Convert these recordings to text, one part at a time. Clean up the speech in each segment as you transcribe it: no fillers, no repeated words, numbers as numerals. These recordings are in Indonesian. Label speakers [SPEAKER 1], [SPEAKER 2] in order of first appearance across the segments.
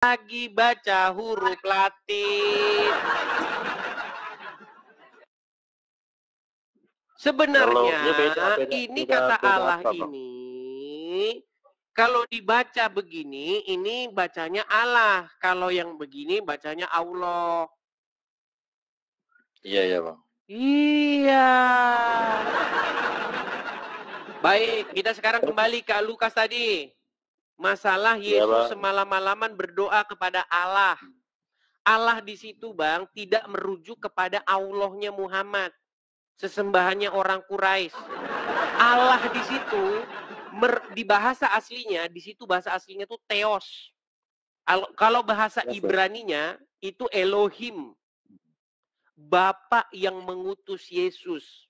[SPEAKER 1] lagi baca huruf Latin. Sebenarnya ini kata Allah ini kalau dibaca begini, ini bacanya Allah. Kalau yang begini bacanya Allah.
[SPEAKER 2] Iya, ya Bang.
[SPEAKER 1] Iya. Baik, kita sekarang kembali ke Lukas tadi. Masalah Yesus semalam-malaman berdoa kepada Allah. Allah di situ, Bang, tidak merujuk kepada Allahnya Muhammad. Sesembahannya orang Quraisy. Allah di situ di bahasa aslinya, di situ bahasa aslinya itu Theos. Kalau bahasa Ibraninya itu Elohim. Bapa yang mengutus Yesus.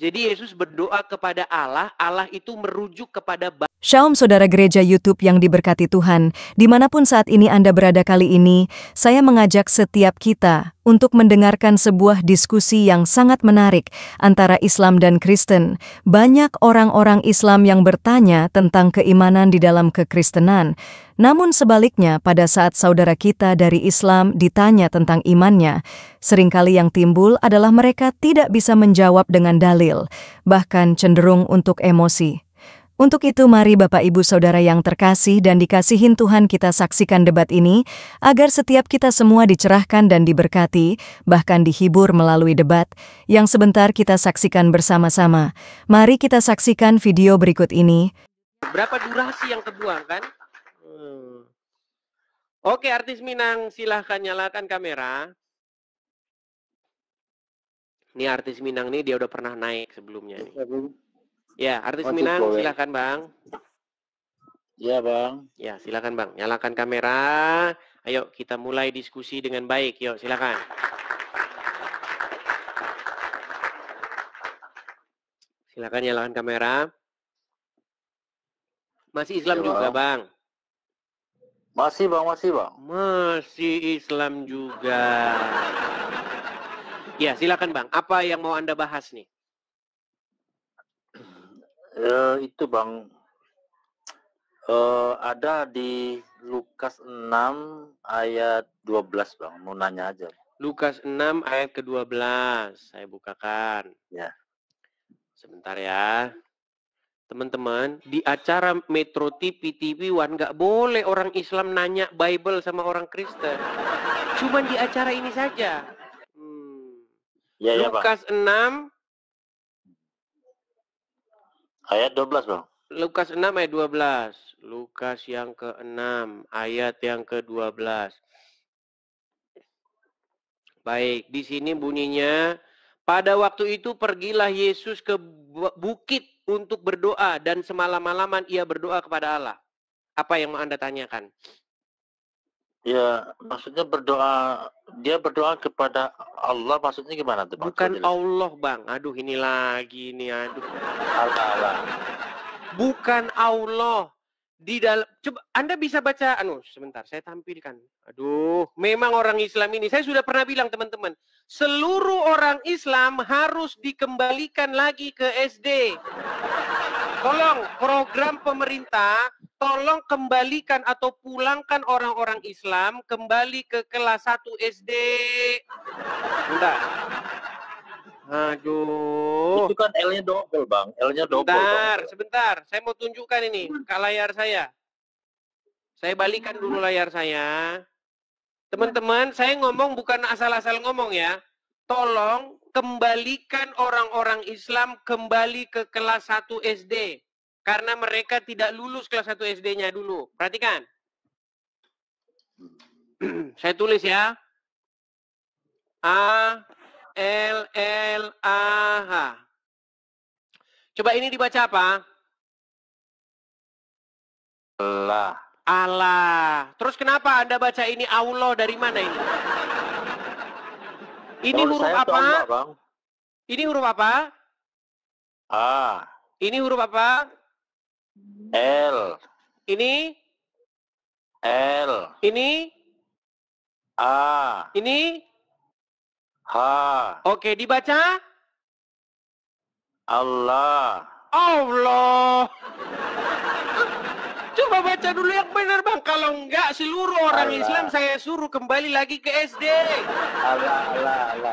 [SPEAKER 1] Jadi Yesus berdoa kepada Allah, Allah itu merujuk kepada
[SPEAKER 3] Shalom saudara gereja YouTube yang diberkati Tuhan, dimanapun saat ini Anda berada kali ini, saya mengajak setiap kita untuk mendengarkan sebuah diskusi yang sangat menarik antara Islam dan Kristen. Banyak orang-orang Islam yang bertanya tentang keimanan di dalam kekristenan. Namun sebaliknya, pada saat saudara kita dari Islam ditanya tentang imannya, seringkali yang timbul adalah mereka tidak bisa menjawab dengan dalil, bahkan cenderung untuk emosi. Untuk itu mari Bapak Ibu Saudara yang terkasih dan dikasihin Tuhan kita saksikan debat ini, agar setiap kita semua dicerahkan dan diberkati, bahkan dihibur melalui debat, yang sebentar kita saksikan bersama-sama. Mari kita saksikan video berikut ini.
[SPEAKER 1] Berapa durasi yang kebuang kan? Oke, artis Minang silahkan nyalakan kamera. Ini artis Minang nih dia udah pernah naik sebelumnya nih. Ya, artis Minang, silakan Bang.
[SPEAKER 2] Iya Bang.
[SPEAKER 1] Ya, silakan Bang. Nyalakan kamera. Ayo kita mulai diskusi dengan baik. Yuk, silakan. Silakan nyalakan kamera. Masih Islam ya, juga Bang?
[SPEAKER 2] Masih Bang, masih Bang.
[SPEAKER 1] Masih Islam juga. Ya, silakan Bang. Apa yang mau Anda bahas nih?
[SPEAKER 2] Itu Bang, ada di Lukas 6 ayat 12 Bang, mau nanya aja.
[SPEAKER 1] Lukas 6 ayat ke-12, saya bukakan.
[SPEAKER 2] Ya.
[SPEAKER 1] Sebentar ya. Teman-teman, di acara Metro TV, TV One nggak boleh orang Islam nanya Bible sama orang Kristen. Cuman di acara ini saja.
[SPEAKER 2] Ya,
[SPEAKER 1] Lukas
[SPEAKER 2] ya,
[SPEAKER 1] 6
[SPEAKER 2] ayat 12 Bang.
[SPEAKER 1] Lukas 6 ayat 12. Lukas yang ke-6 ayat yang ke-12. Baik, di sini bunyinya, pada waktu itu pergilah Yesus ke bukit untuk berdoa dan semalam-malaman ia berdoa kepada Allah. Apa yang mau Anda tanyakan?
[SPEAKER 2] Ya, maksudnya dia berdoa kepada Allah, maksudnya gimana tuh Bang?
[SPEAKER 1] Bukan Allah Bang, aduh ini lagi nih, aduh.
[SPEAKER 2] Allah.
[SPEAKER 1] Bukan Allah. Di dalam, coba Anda bisa baca, sebentar saya tampilkan. Aduh, memang orang Islam ini, saya sudah pernah bilang teman-teman, seluruh orang Islam harus dikembalikan lagi ke SD. Tolong program pemerintah, tolong kembalikan atau pulangkan orang-orang Islam kembali ke kelas 1 SD. Bentar. Aduh.
[SPEAKER 2] Itu kan L-nya double Bang, L-nya double.
[SPEAKER 1] Sebentar. Saya mau tunjukkan ini ke layar saya. Saya balikan dulu layar saya. Teman-teman, saya ngomong bukan asal-asal ngomong ya. Tolong kembalikan orang-orang Islam kembali ke kelas 1 SD. Karena mereka tidak lulus kelas 1 SD-nya dulu. Perhatikan. Saya tulis ya. A-L-L-A-H. Coba ini dibaca apa?
[SPEAKER 2] Allah.
[SPEAKER 1] Allah. Terus kenapa Anda baca ini Allah dari mana ini? Ini huruf apa?
[SPEAKER 2] Allah, Bang.
[SPEAKER 1] Ini huruf apa?
[SPEAKER 2] A.
[SPEAKER 1] Ini huruf apa?
[SPEAKER 2] L.
[SPEAKER 1] Ini?
[SPEAKER 2] L.
[SPEAKER 1] Ini?
[SPEAKER 2] A.
[SPEAKER 1] Ini?
[SPEAKER 2] H.
[SPEAKER 1] Oke, dibaca?
[SPEAKER 2] Allah.
[SPEAKER 1] Allah. Coba baca dulu yang benar bang. Kalau enggak seluruh orang Islam saya suruh kembali lagi ke SD.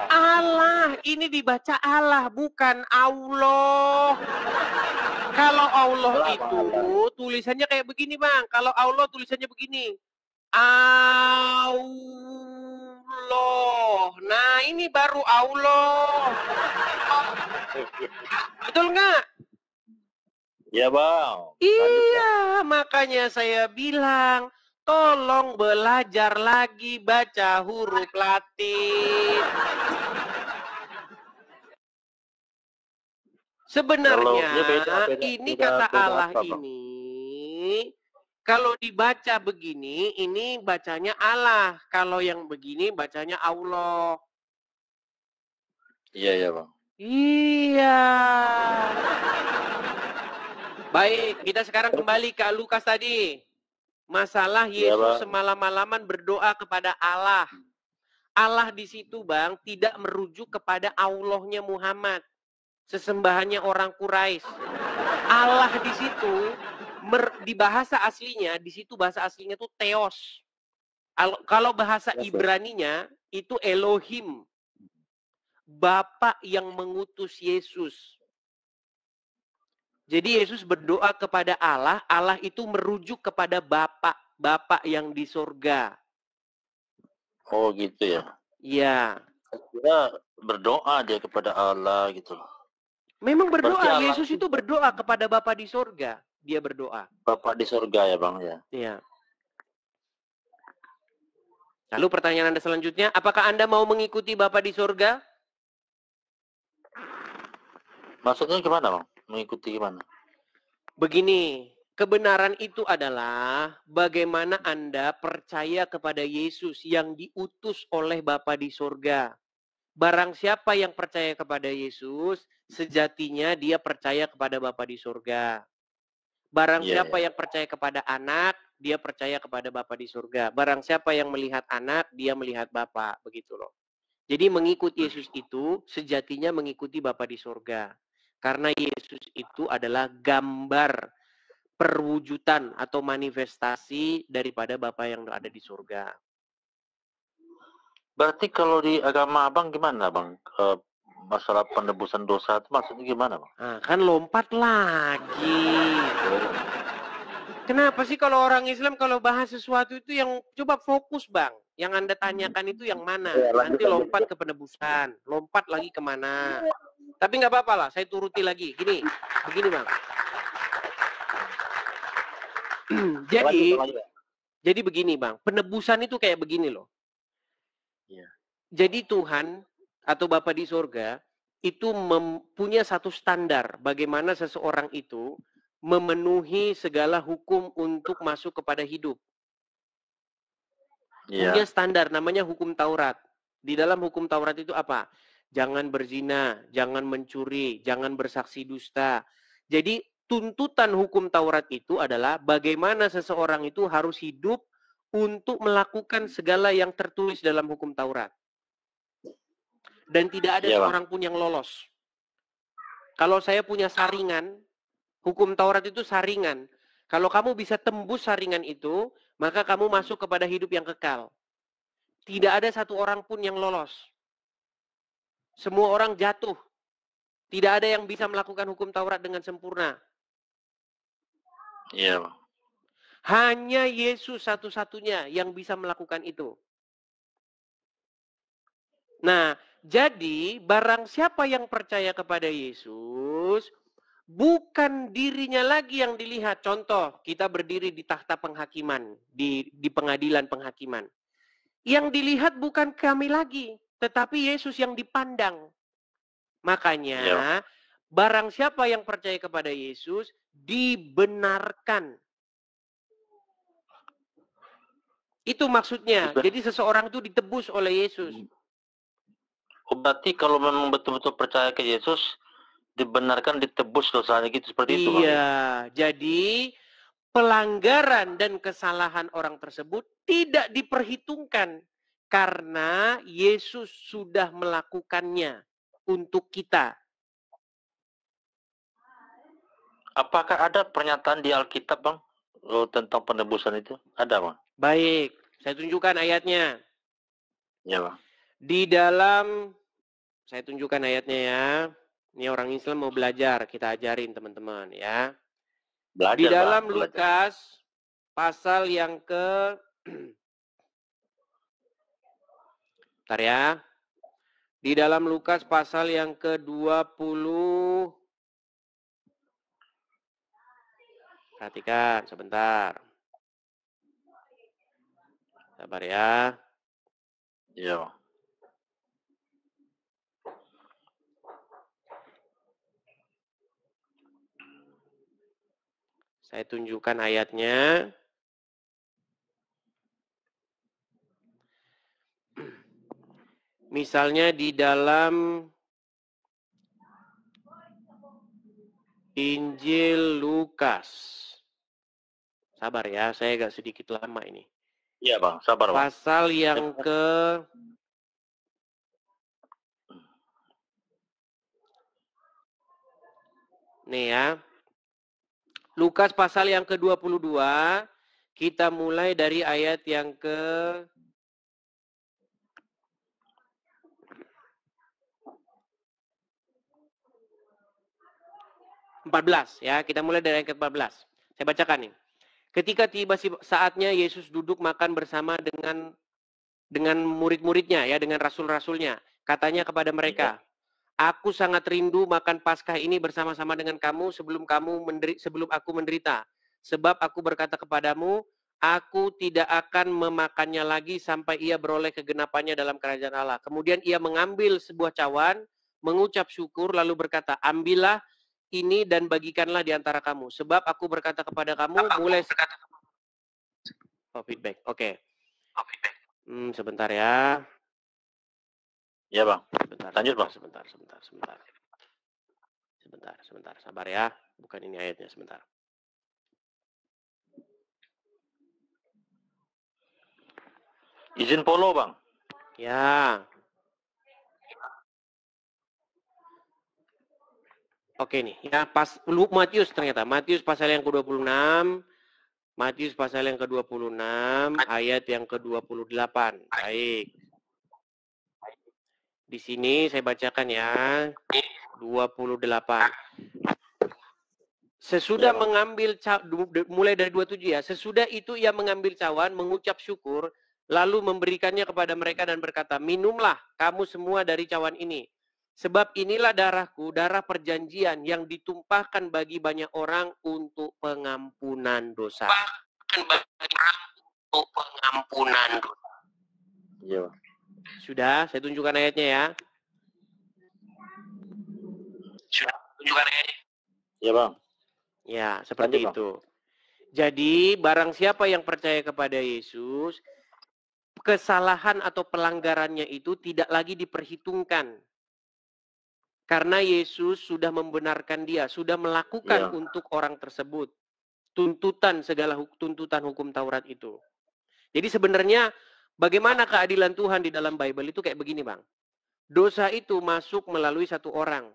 [SPEAKER 1] Allah. Ini dibaca Allah bukan Allah. Kalau Allah itu tulisannya kayak begini bang. Kalau Allah tulisannya begini. Allah. Nah ini baru Allah. Betul nggak?
[SPEAKER 2] Ya bang.
[SPEAKER 1] Iya, makanya saya bilang, tolong belajar lagi baca huruf Latin. Sebenarnya ini kata Allah ini, kalau dibaca begini, ini bacanya Allah. Kalau yang begini bacanya Allah.
[SPEAKER 2] Iya, ya bang.
[SPEAKER 1] Iya. Baik, kita sekarang kembali ke Lukas tadi. Masalah Yesus semalam-malaman berdoa kepada Allah. Allah di situ bang, tidak merujuk kepada Allahnya Muhammad. Sesembahannya orang Quraisy. Allah di situ, di bahasa aslinya, di situ bahasa aslinya itu Theos. Kalau bahasa Ibraninya, itu Elohim. Bapa yang mengutus Yesus. Jadi Yesus berdoa kepada Allah, Allah itu merujuk kepada Bapa yang di surga.
[SPEAKER 2] Oh gitu ya?
[SPEAKER 1] Iya.
[SPEAKER 2] Kira berdoa dia kepada Allah gitu.
[SPEAKER 1] Memang berdoa, Yesus itu berdoa kepada Bapa di surga. Dia berdoa.
[SPEAKER 2] Bapa di surga ya bang ya?
[SPEAKER 1] Iya. Lalu pertanyaan Anda selanjutnya, apakah Anda mau mengikuti Bapa di surga?
[SPEAKER 2] Maksudnya gimana bang? Mengikuti gimana?
[SPEAKER 1] Begini, kebenaran itu adalah bagaimana Anda percaya kepada Yesus yang diutus oleh Bapa di surga. Barang siapa yang percaya kepada Yesus, sejatinya dia percaya kepada Bapa di surga. Barang siapa yang percaya kepada anak, dia percaya kepada Bapa di surga. Barang siapa yang melihat anak, dia melihat Bapa, begitu loh. Jadi mengikuti Yesus itu sejatinya mengikuti Bapa di surga. Karena Yesus itu adalah gambar perwujudan atau manifestasi daripada Bapa yang ada di surga.
[SPEAKER 2] Berarti kalau di agama abang gimana bang? Masalah penebusan dosa itu maksudnya gimana bang?
[SPEAKER 1] Nah, kan lompat lagi. Kenapa sih kalau orang Islam kalau bahas sesuatu itu yang coba fokus bang? Yang Anda tanyakan itu yang mana? Nanti lompat ke penebusan, lompat lagi kemana? Tapi nggak apa-apa lah, saya turuti lagi. Begini bang. Jadi begini bang, penebusan itu kayak begini loh. Jadi Tuhan atau Bapa di surga itu mempunyai satu standar bagaimana seseorang itu memenuhi segala hukum untuk masuk kepada hidup. Punya standar namanya hukum Taurat. Di dalam hukum Taurat itu apa? Jangan berzina, jangan mencuri, jangan bersaksi dusta. Jadi tuntutan hukum Taurat itu adalah bagaimana seseorang itu harus hidup untuk melakukan segala yang tertulis dalam hukum Taurat. Dan tidak ada seorang pun yang lolos. Kalau saya punya saringan, hukum Taurat itu saringan. Kalau kamu bisa tembus saringan itu, maka kamu masuk kepada hidup yang kekal. Tidak ada satu orang pun yang lolos. Semua orang jatuh. Tidak ada yang bisa melakukan hukum Taurat dengan sempurna.
[SPEAKER 2] Iya.
[SPEAKER 1] Hanya Yesus satu-satunya yang bisa melakukan itu. Nah, jadi barang siapa yang percaya kepada Yesus, bukan dirinya lagi yang dilihat. Contoh, kita berdiri di takhta penghakiman, di pengadilan penghakiman. Yang dilihat bukan kami lagi, tetapi Yesus yang dipandang. Makanya, barang siapa yang percaya kepada Yesus, dibenarkan. Itu maksudnya. Jadi seseorang itu ditebus oleh Yesus.
[SPEAKER 2] Oh, berarti kalau memang betul-betul percaya ke Yesus, dibenarkan ditebus dosanya gitu, seperti itu.
[SPEAKER 1] Iya, jadi pelanggaran dan kesalahan orang tersebut tidak diperhitungkan karena Yesus sudah melakukannya untuk kita.
[SPEAKER 2] Apakah ada pernyataan di Alkitab, Bang, tentang penebusan itu ada, Bang?
[SPEAKER 1] Baik, saya tunjukkan ayatnya.
[SPEAKER 2] Ya, Bang.
[SPEAKER 1] Di dalam, saya tunjukkan ayatnya ya. Ini orang Islam mau belajar, kita ajarin teman-teman ya.
[SPEAKER 2] Belajar,
[SPEAKER 1] Di dalam
[SPEAKER 2] Bang,
[SPEAKER 1] Lukas pasal yang ke Bentar ya. Di dalam Lukas pasal yang ke-20. Perhatikan sebentar. Sabar ya.
[SPEAKER 2] Iya, Bang.
[SPEAKER 1] Saya tunjukkan ayatnya. Misalnya di dalam Injil Lukas. Sabar ya, saya agak sedikit lama ini.
[SPEAKER 2] Iya, Bang, sabar, Bang.
[SPEAKER 1] Pasal yang ke nih ya. Lukas pasal yang ke-22, kita mulai dari ayat yang ke 14 ya, kita mulai dari ayat ke-14. Saya bacakan nih. Ketika tiba saatnya Yesus duduk makan bersama dengan murid-muridnya ya, dengan rasul-rasulnya. Katanya kepada mereka, "Aku sangat rindu makan Paskah ini bersama-sama dengan kamu sebelum aku menderita. Sebab aku berkata kepadamu, aku tidak akan memakannya lagi sampai ia beroleh kegenapannya dalam kerajaan Allah." Kemudian ia mengambil sebuah cawan, mengucap syukur lalu berkata, "Ambillah ini dan bagikanlah di antara kamu. Sebab aku berkata kepada kamu mulai feedback. Oke. Sebentar ya.
[SPEAKER 2] Ya, Bang.
[SPEAKER 1] Sebentar,
[SPEAKER 2] lanjut, Bang.
[SPEAKER 1] Sebentar. Sabar ya. Bukan ini ayatnya, sebentar.
[SPEAKER 2] Izin follow, Bang.
[SPEAKER 1] Ya. Oke nih, ya Matius ternyata. Matius pasal yang ke-26. Matius pasal yang ke-26, ayat yang ke-28. Baik. Di sini saya bacakan ya. 28. Sesudah mengambil mulai dari 27 ya. Sesudah itu ia mengambil cawan, mengucap syukur, lalu memberikannya kepada mereka dan berkata, "Minumlah kamu semua dari cawan ini. Sebab inilah darahku, darah perjanjian yang ditumpahkan bagi banyak orang untuk pengampunan dosa."
[SPEAKER 2] Iya.
[SPEAKER 1] Sudah, saya tunjukkan ayatnya ya.
[SPEAKER 2] Iya, Bang.
[SPEAKER 1] Ya, seperti
[SPEAKER 2] Lanjut,
[SPEAKER 1] itu. Jadi, barang siapa yang percaya kepada Yesus, kesalahan atau pelanggarannya itu tidak lagi diperhitungkan. Karena Yesus sudah membenarkan dia, sudah melakukan untuk orang tersebut tuntutan hukum Taurat itu. Jadi sebenarnya bagaimana keadilan Tuhan di dalam Bible itu kayak begini, Bang. Dosa itu masuk melalui satu orang,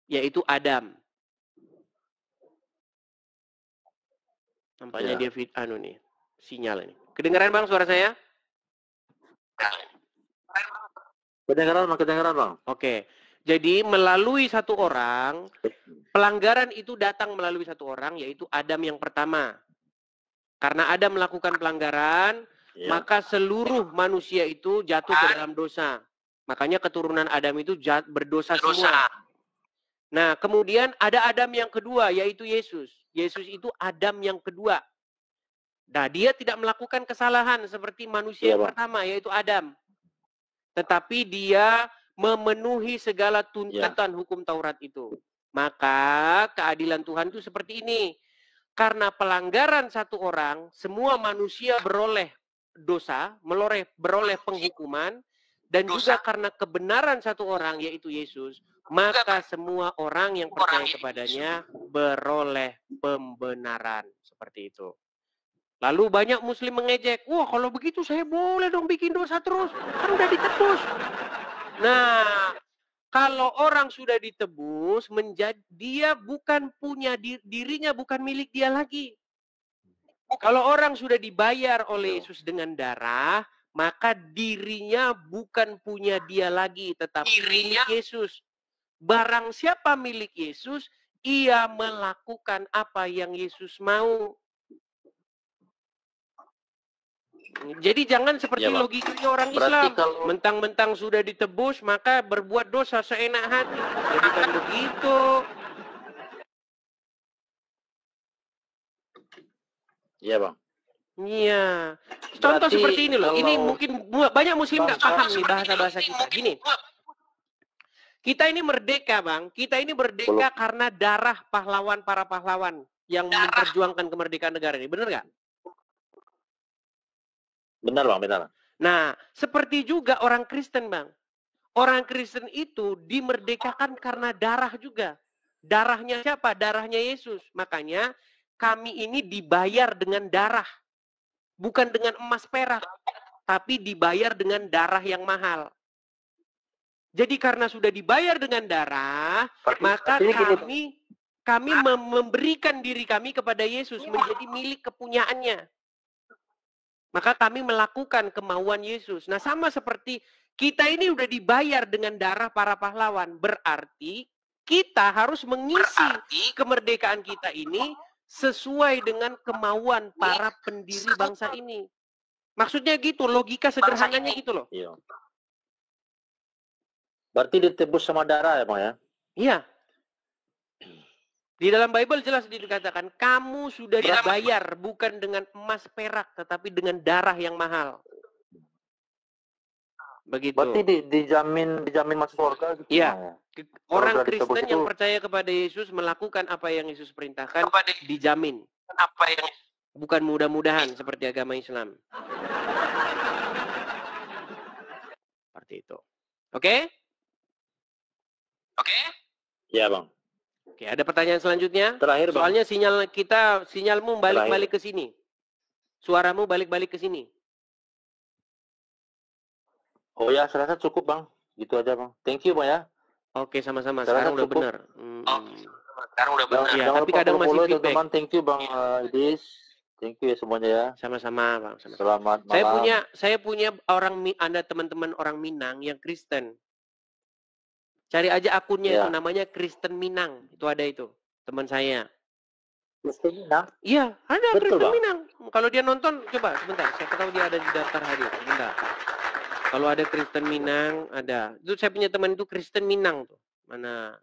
[SPEAKER 1] yaitu Adam. Nampaknya dia sinyal ini. Kedengaran, Bang, suara saya?
[SPEAKER 2] Kedengaran, Bang.
[SPEAKER 1] Oke. Jadi melalui satu orang, pelanggaran itu datang melalui satu orang, yaitu Adam yang pertama. Karena Adam melakukan pelanggaran, maka seluruh manusia itu jatuh ke dalam dosa. Makanya keturunan Adam itu berdosa semua. Nah, kemudian ada Adam yang kedua, yaitu Yesus. Yesus itu Adam yang kedua. Nah, dia tidak melakukan kesalahan seperti manusia yang pertama, yaitu Adam. Tetapi dia memenuhi segala tuntutan hukum Taurat itu. Maka keadilan Tuhan itu seperti ini. Karena pelanggaran satu orang, semua manusia beroleh dosa, beroleh penghukuman, dan juga karena kebenaran satu orang, yaitu Yesus, maka semua orang yang percaya kepadanya beroleh pembenaran. Seperti itu. Lalu banyak muslim mengejek, wah kalau begitu saya boleh dong bikin dosa terus, kan udah ditebus. Nah, kalau orang sudah ditebus, dia bukan punya dirinya, bukan milik dia lagi. Kalau orang sudah dibayar oleh Yesus dengan darah, maka dirinya bukan punya dia lagi, tetapi milik Yesus. Barang siapa milik Yesus, ia melakukan apa yang Yesus mau. Jadi jangan seperti logikanya orang Islam. Mentang-mentang sudah ditebus, maka berbuat dosa seenak hati. Jadi kan begitu.
[SPEAKER 2] Iya, Bang.
[SPEAKER 1] Iya. Contoh seperti ini loh. Ini mungkin banyak muslim nggak paham nih bahasa-bahasa kita. Gini. Kita ini merdeka, Bang. Kita ini merdeka karena darah pahlawan para pahlawan yang memperjuangkan kemerdekaan negara ini. Benar nggak?
[SPEAKER 2] Benar, Bang, benar.
[SPEAKER 1] Nah, seperti juga orang Kristen, Bang. Orang Kristen itu dimerdekakan karena darah juga. Darahnya siapa? Darahnya Yesus. Makanya kami ini dibayar dengan darah. Bukan dengan emas perak. Tapi dibayar dengan darah yang mahal. Jadi karena sudah dibayar dengan darah, maka kami memberikan diri kami kepada Yesus menjadi milik kepunyaannya. Maka kami melakukan kemauan Yesus. Nah, sama seperti kita ini udah dibayar dengan darah para pahlawan. Berarti kita harus mengisi kemerdekaan kita ini sesuai dengan kemauan para pendiri bangsa ini. Maksudnya gitu, logika sederhananya gitu loh.
[SPEAKER 2] Iya. Berarti ditebus sama darah ya, Bang ya?
[SPEAKER 1] Iya. Di dalam Bible jelas dikatakan, kamu sudah dibayar bukan dengan emas perak, tetapi dengan darah yang mahal. Begitu.
[SPEAKER 2] Berarti dijamin masuk surga gitu.
[SPEAKER 1] Iya. Orang Kristen yang percaya kepada Yesus melakukan apa yang Yesus perintahkan, dijamin. Bukan mudah-mudahan seperti agama Islam. Seperti itu. Oke? Oke?
[SPEAKER 2] Iya, Bang.
[SPEAKER 1] Oke, ada pertanyaan selanjutnya?
[SPEAKER 2] Terakhir, Bang.
[SPEAKER 1] Soalnya sinyalmu balik-balik ke sini. Suaramu balik-balik ke sini.
[SPEAKER 2] Oh ya, saya rasa cukup, Bang. Gitu aja, Bang. Thank you, Bang ya.
[SPEAKER 1] Oke, sama-sama. Sekarang udah benar.
[SPEAKER 2] Sekarang udah benar.
[SPEAKER 1] Ya, tapi kadang masih feedback.
[SPEAKER 2] Teman-teman, thank you, Bang Idis. Thank you ya semuanya ya.
[SPEAKER 1] Sama-sama, Bang.
[SPEAKER 2] Selamat malam.
[SPEAKER 1] Saya punya Anda teman-teman orang Minang yang Kristen. Cari aja akunnya itu namanya Kristen Minang. Itu ada itu, teman saya.
[SPEAKER 2] Kristen Minang?
[SPEAKER 1] Iya, ada.
[SPEAKER 2] Betul,
[SPEAKER 1] Kristen
[SPEAKER 2] Bang.
[SPEAKER 1] Minang. Kalau dia nonton, coba sebentar. Saya tahu dia ada di daftar hadir. Sebentar. Kalau ada Kristen Minang, ada. Itu saya punya teman itu Kristen Minang tuh. Mana?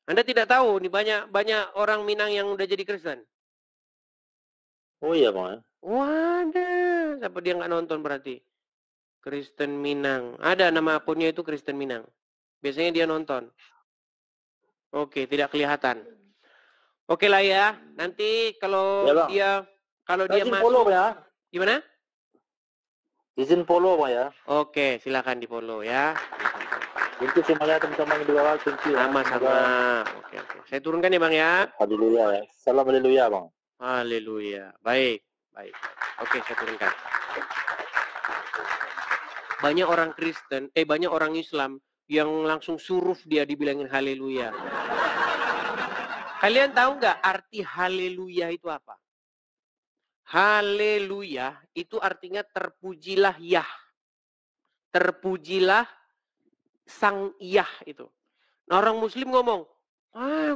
[SPEAKER 1] Anda tidak tahu, nih banyak orang Minang yang udah jadi Kristen.
[SPEAKER 2] Oh iya, Bang.
[SPEAKER 1] Waduh, siapa dia nggak nonton berarti? Kristen Minang. Ada nama akunnya itu Kristen Minang. Biasanya dia nonton. Oke, tidak kelihatan. Oke lah ya. Nanti kalau dia masuk.
[SPEAKER 2] Follow ya.
[SPEAKER 1] Gimana?
[SPEAKER 2] Izin follow, Bang ya.
[SPEAKER 1] Oke, silakan di-follow ya.
[SPEAKER 2] Thank you semuanya teman-teman di bawah. Thank you.
[SPEAKER 1] Sama-sama. Oke. Saya turunkan ya, Bang ya.
[SPEAKER 2] Haleluya ya. Salam haleluya, Bang.
[SPEAKER 1] Haleluya. Baik. Oke, saya turunkan. Banyak orang Kristen, banyak orang Islam yang langsung suruf dia dibilangin haleluya. Kalian tahu nggak arti haleluya itu apa? Haleluya itu artinya terpujilah Yah. Terpujilah Sang Yah itu. Nah, orang Muslim ngomong,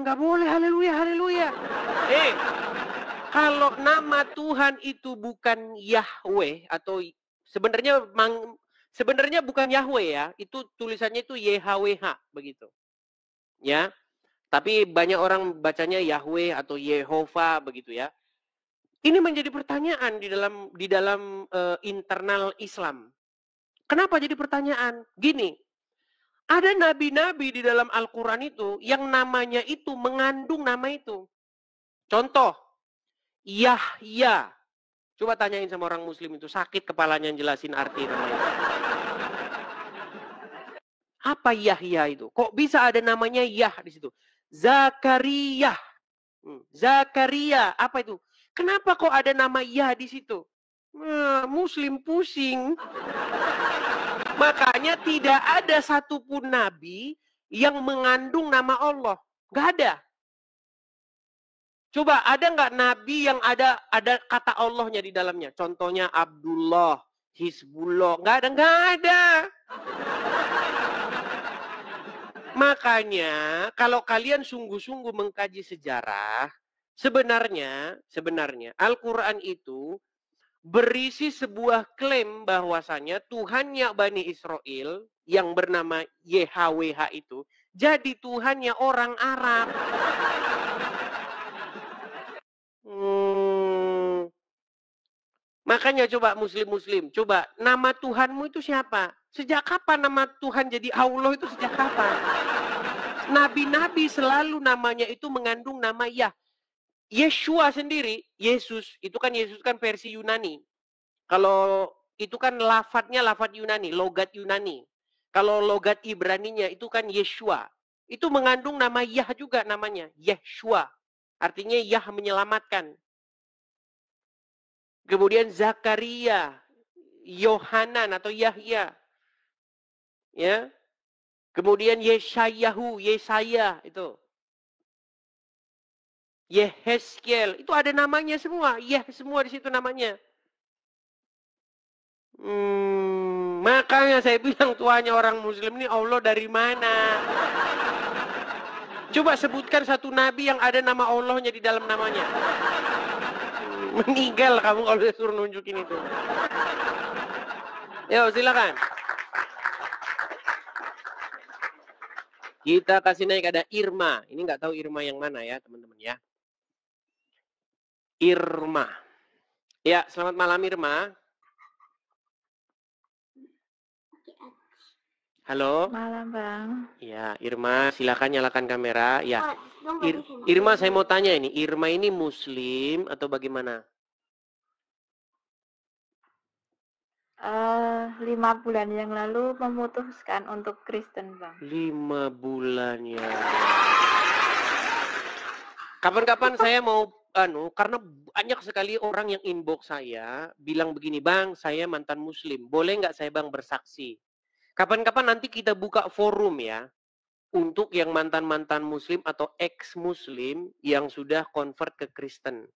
[SPEAKER 1] nggak boleh haleluya. Kalau nama Tuhan itu bukan Yahweh atau sebenarnya bukan Yahweh ya, itu tulisannya itu YHWH begitu. Ya. Tapi banyak orang bacanya Yahweh atau Yehova begitu ya. Ini menjadi pertanyaan di dalam internal Islam. Kenapa jadi pertanyaan? Gini. Ada nabi-nabi di dalam Al-Qur'an itu yang namanya itu mengandung nama itu. Contoh, Yahya. Coba tanyain sama orang Muslim itu, sakit kepalanya jelasin arti namanya. Apa Yahya itu? Kok bisa ada namanya Yah di situ? Zakaria. Zakaria, apa itu? Kenapa kok ada nama Yah di situ? Muslim pusing. Makanya tidak ada satupun nabi yang mengandung nama Allah. Gak ada. Coba ada nggak nabi yang ada kata Allahnya di dalamnya? Contohnya Abdullah, Hizbullah, nggak ada. Makanya kalau kalian sungguh-sungguh mengkaji sejarah, sebenarnya Al-Quran itu berisi sebuah klaim bahwasanya Tuhannya Bani Israel yang bernama YHWH itu jadi Tuhannya orang Arab. Makanya coba muslim, coba nama Tuhanmu itu siapa? Sejak kapan nama Tuhan jadi Allah itu sejak kapan? Nabi-nabi selalu namanya itu mengandung nama Yah. Yeshua sendiri, Yesus, itu kan Yesus kan versi Yunani. Kalau itu kan lafat Yunani, logat Yunani. Kalau logat Ibraninya itu kan Yeshua. Itu mengandung nama Yah juga namanya, Yeshua. Artinya Yah menyelamatkan. Kemudian Zakaria, Yohanan atau Yahya. Ya. Kemudian Yesaya itu. Yehezkiel, itu ada namanya semua. Semua di situ namanya. Makanya saya bilang tuanya orang muslim ini Allah dari mana? Coba sebutkan satu nabi yang ada nama Allahnya di dalam namanya. Meninggal kamu kalau disuruh nunjukin itu. Yo, silakan. Kita kasih naik ada Irma. Ini nggak tahu Irma yang mana ya, teman-teman ya. Irma. Ya, selamat malam Irma. Halo.
[SPEAKER 4] Malam, Bang.
[SPEAKER 1] Ya, Irma, silakan nyalakan kamera. Ya. Irma, saya mau tanya ini, Irma ini muslim atau bagaimana?
[SPEAKER 4] 5 bulan yang lalu memutuskan untuk Kristen, Bang.
[SPEAKER 1] 5 bulan ya. Kapan-kapan saya mau karena banyak sekali orang yang inbox saya bilang begini, Bang, saya mantan muslim. Boleh nggak saya Bang bersaksi? Kapan-kapan nanti kita buka forum ya untuk yang mantan-mantan muslim atau ex-muslim yang sudah convert ke Kristen.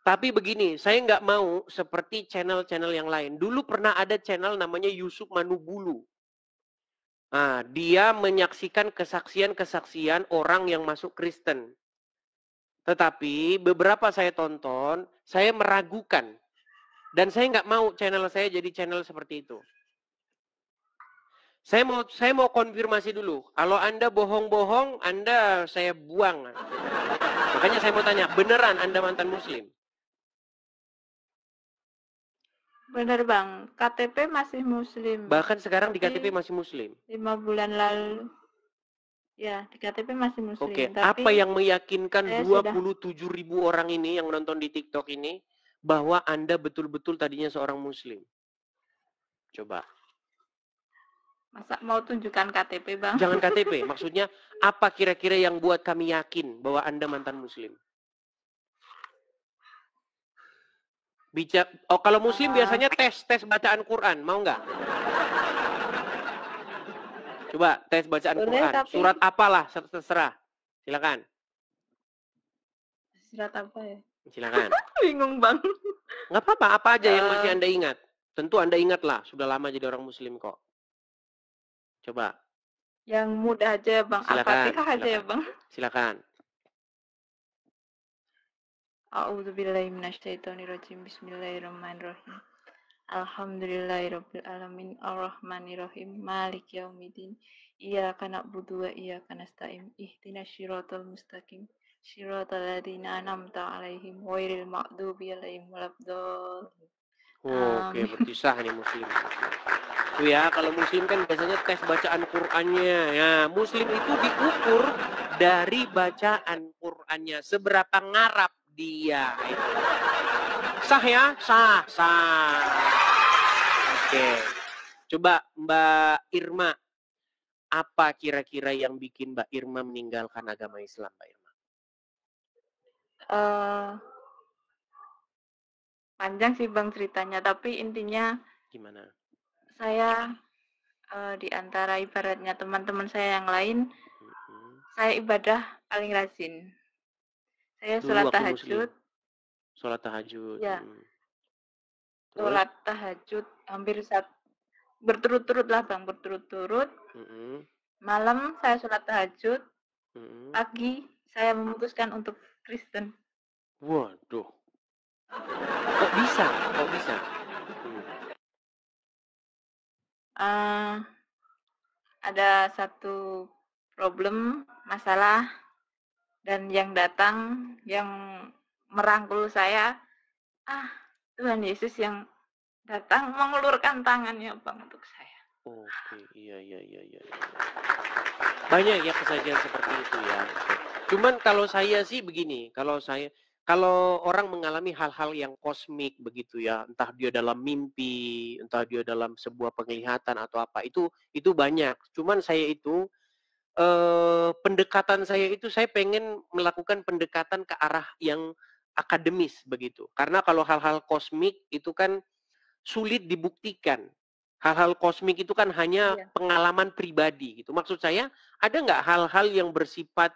[SPEAKER 1] Tapi begini, saya nggak mau seperti channel-channel yang lain. Dulu pernah ada channel namanya Yusuf Manubulu. Nah, dia menyaksikan kesaksian-kesaksian orang yang masuk Kristen. Tetapi beberapa saya tonton, saya meragukan. Dan saya nggak mau channel saya jadi channel seperti itu. Saya mau konfirmasi dulu. Kalau Anda bohong-bohong, Anda saya buang. Makanya saya mau tanya, beneran Anda mantan muslim?
[SPEAKER 4] Bener, Bang. KTP masih muslim.
[SPEAKER 1] Bahkan sekarang di KTP masih muslim?
[SPEAKER 4] 5 bulan lalu. Ya, di KTP masih muslim.
[SPEAKER 1] Oke,
[SPEAKER 4] tapi
[SPEAKER 1] apa yang meyakinkan 27.000
[SPEAKER 4] sudah...
[SPEAKER 1] orang ini yang menonton di TikTok ini bahwa Anda betul-betul tadinya seorang muslim? Coba.
[SPEAKER 4] Masa mau tunjukkan KTP, Bang?
[SPEAKER 1] Jangan KTP, maksudnya apa kira-kira yang buat kami yakin bahwa Anda mantan muslim? Kalau muslim biasanya tes bacaan Quran, mau nggak? Coba tes bacaan
[SPEAKER 4] Boleh,
[SPEAKER 1] Quran.
[SPEAKER 4] tapi...
[SPEAKER 1] Surat apalah, terserah. Silakan.
[SPEAKER 4] Surat apa ya?
[SPEAKER 1] Silakan.
[SPEAKER 4] Bingung, Bang.
[SPEAKER 1] Nggak apa-apa, apa aja yang masih Anda ingat. Tentu Anda ingat lah, sudah lama jadi orang muslim kok. Coba.
[SPEAKER 4] Yang mudah aja, Bang. Al-Fatihah aja ya, Bang.
[SPEAKER 1] Silakan.
[SPEAKER 4] A'udzubillahi minasyaitonirrajim. Bismillahirrahmanirrahim. Alhamdulillahirabbil alamin arrahmanirrahim maliki yaumiddin. Iyyaka na'budu wa iyyaka nasta'in. Ihdinas shiratal mustaqim. Shiratal ladzina an'amta 'alaihim ghairil maghdubi 'alaihim waladdallin.
[SPEAKER 1] Oke, berarti sah nih muslim. Tuh ya, kalau muslim kan biasanya tes bacaan Qur'annya. Ya, muslim itu diukur dari bacaan Qur'annya. Seberapa ngarap dia. Itu. Sah ya? Sah. Oke. Coba Mbak Irma. Apa kira-kira yang bikin Mbak Irma meninggalkan agama Islam, Mbak Irma?
[SPEAKER 4] Panjang sih Bang ceritanya, tapi intinya
[SPEAKER 1] gimana?
[SPEAKER 4] Saya di antara ibaratnya teman-teman saya yang lain, saya ibadah paling rajin. Saya
[SPEAKER 1] Dulu
[SPEAKER 4] sholat
[SPEAKER 1] waktu muslim.
[SPEAKER 4] tahajud.
[SPEAKER 1] Sholat tahajud.
[SPEAKER 4] Ya,
[SPEAKER 1] Terus?
[SPEAKER 4] sholat tahajud hampir berturut-turut lah Bang, berturut-turut. Malam saya sholat tahajud. Pagi saya memutuskan untuk Kristen.
[SPEAKER 1] Waduh. Kok bisa? Kok bisa?
[SPEAKER 4] Ada satu problem, masalah, dan yang datang, yang merangkul saya, Tuhan Yesus yang datang mengulurkan tangannya Bang untuk saya.
[SPEAKER 1] Oke, iya. Banyak ya kejadian seperti itu ya. Cuman kalau saya sih begini, kalau orang mengalami hal-hal yang kosmik begitu ya, entah dia dalam mimpi, entah dia dalam sebuah penglihatan atau apa, itu banyak. Cuman saya itu pendekatan saya itu saya pengen melakukan pendekatan ke arah yang akademis begitu. Karena kalau hal-hal kosmik itu kan sulit dibuktikan. Hal-hal kosmik itu kan hanya pengalaman pribadi gitu. Maksud saya, ada nggak hal-hal yang bersifat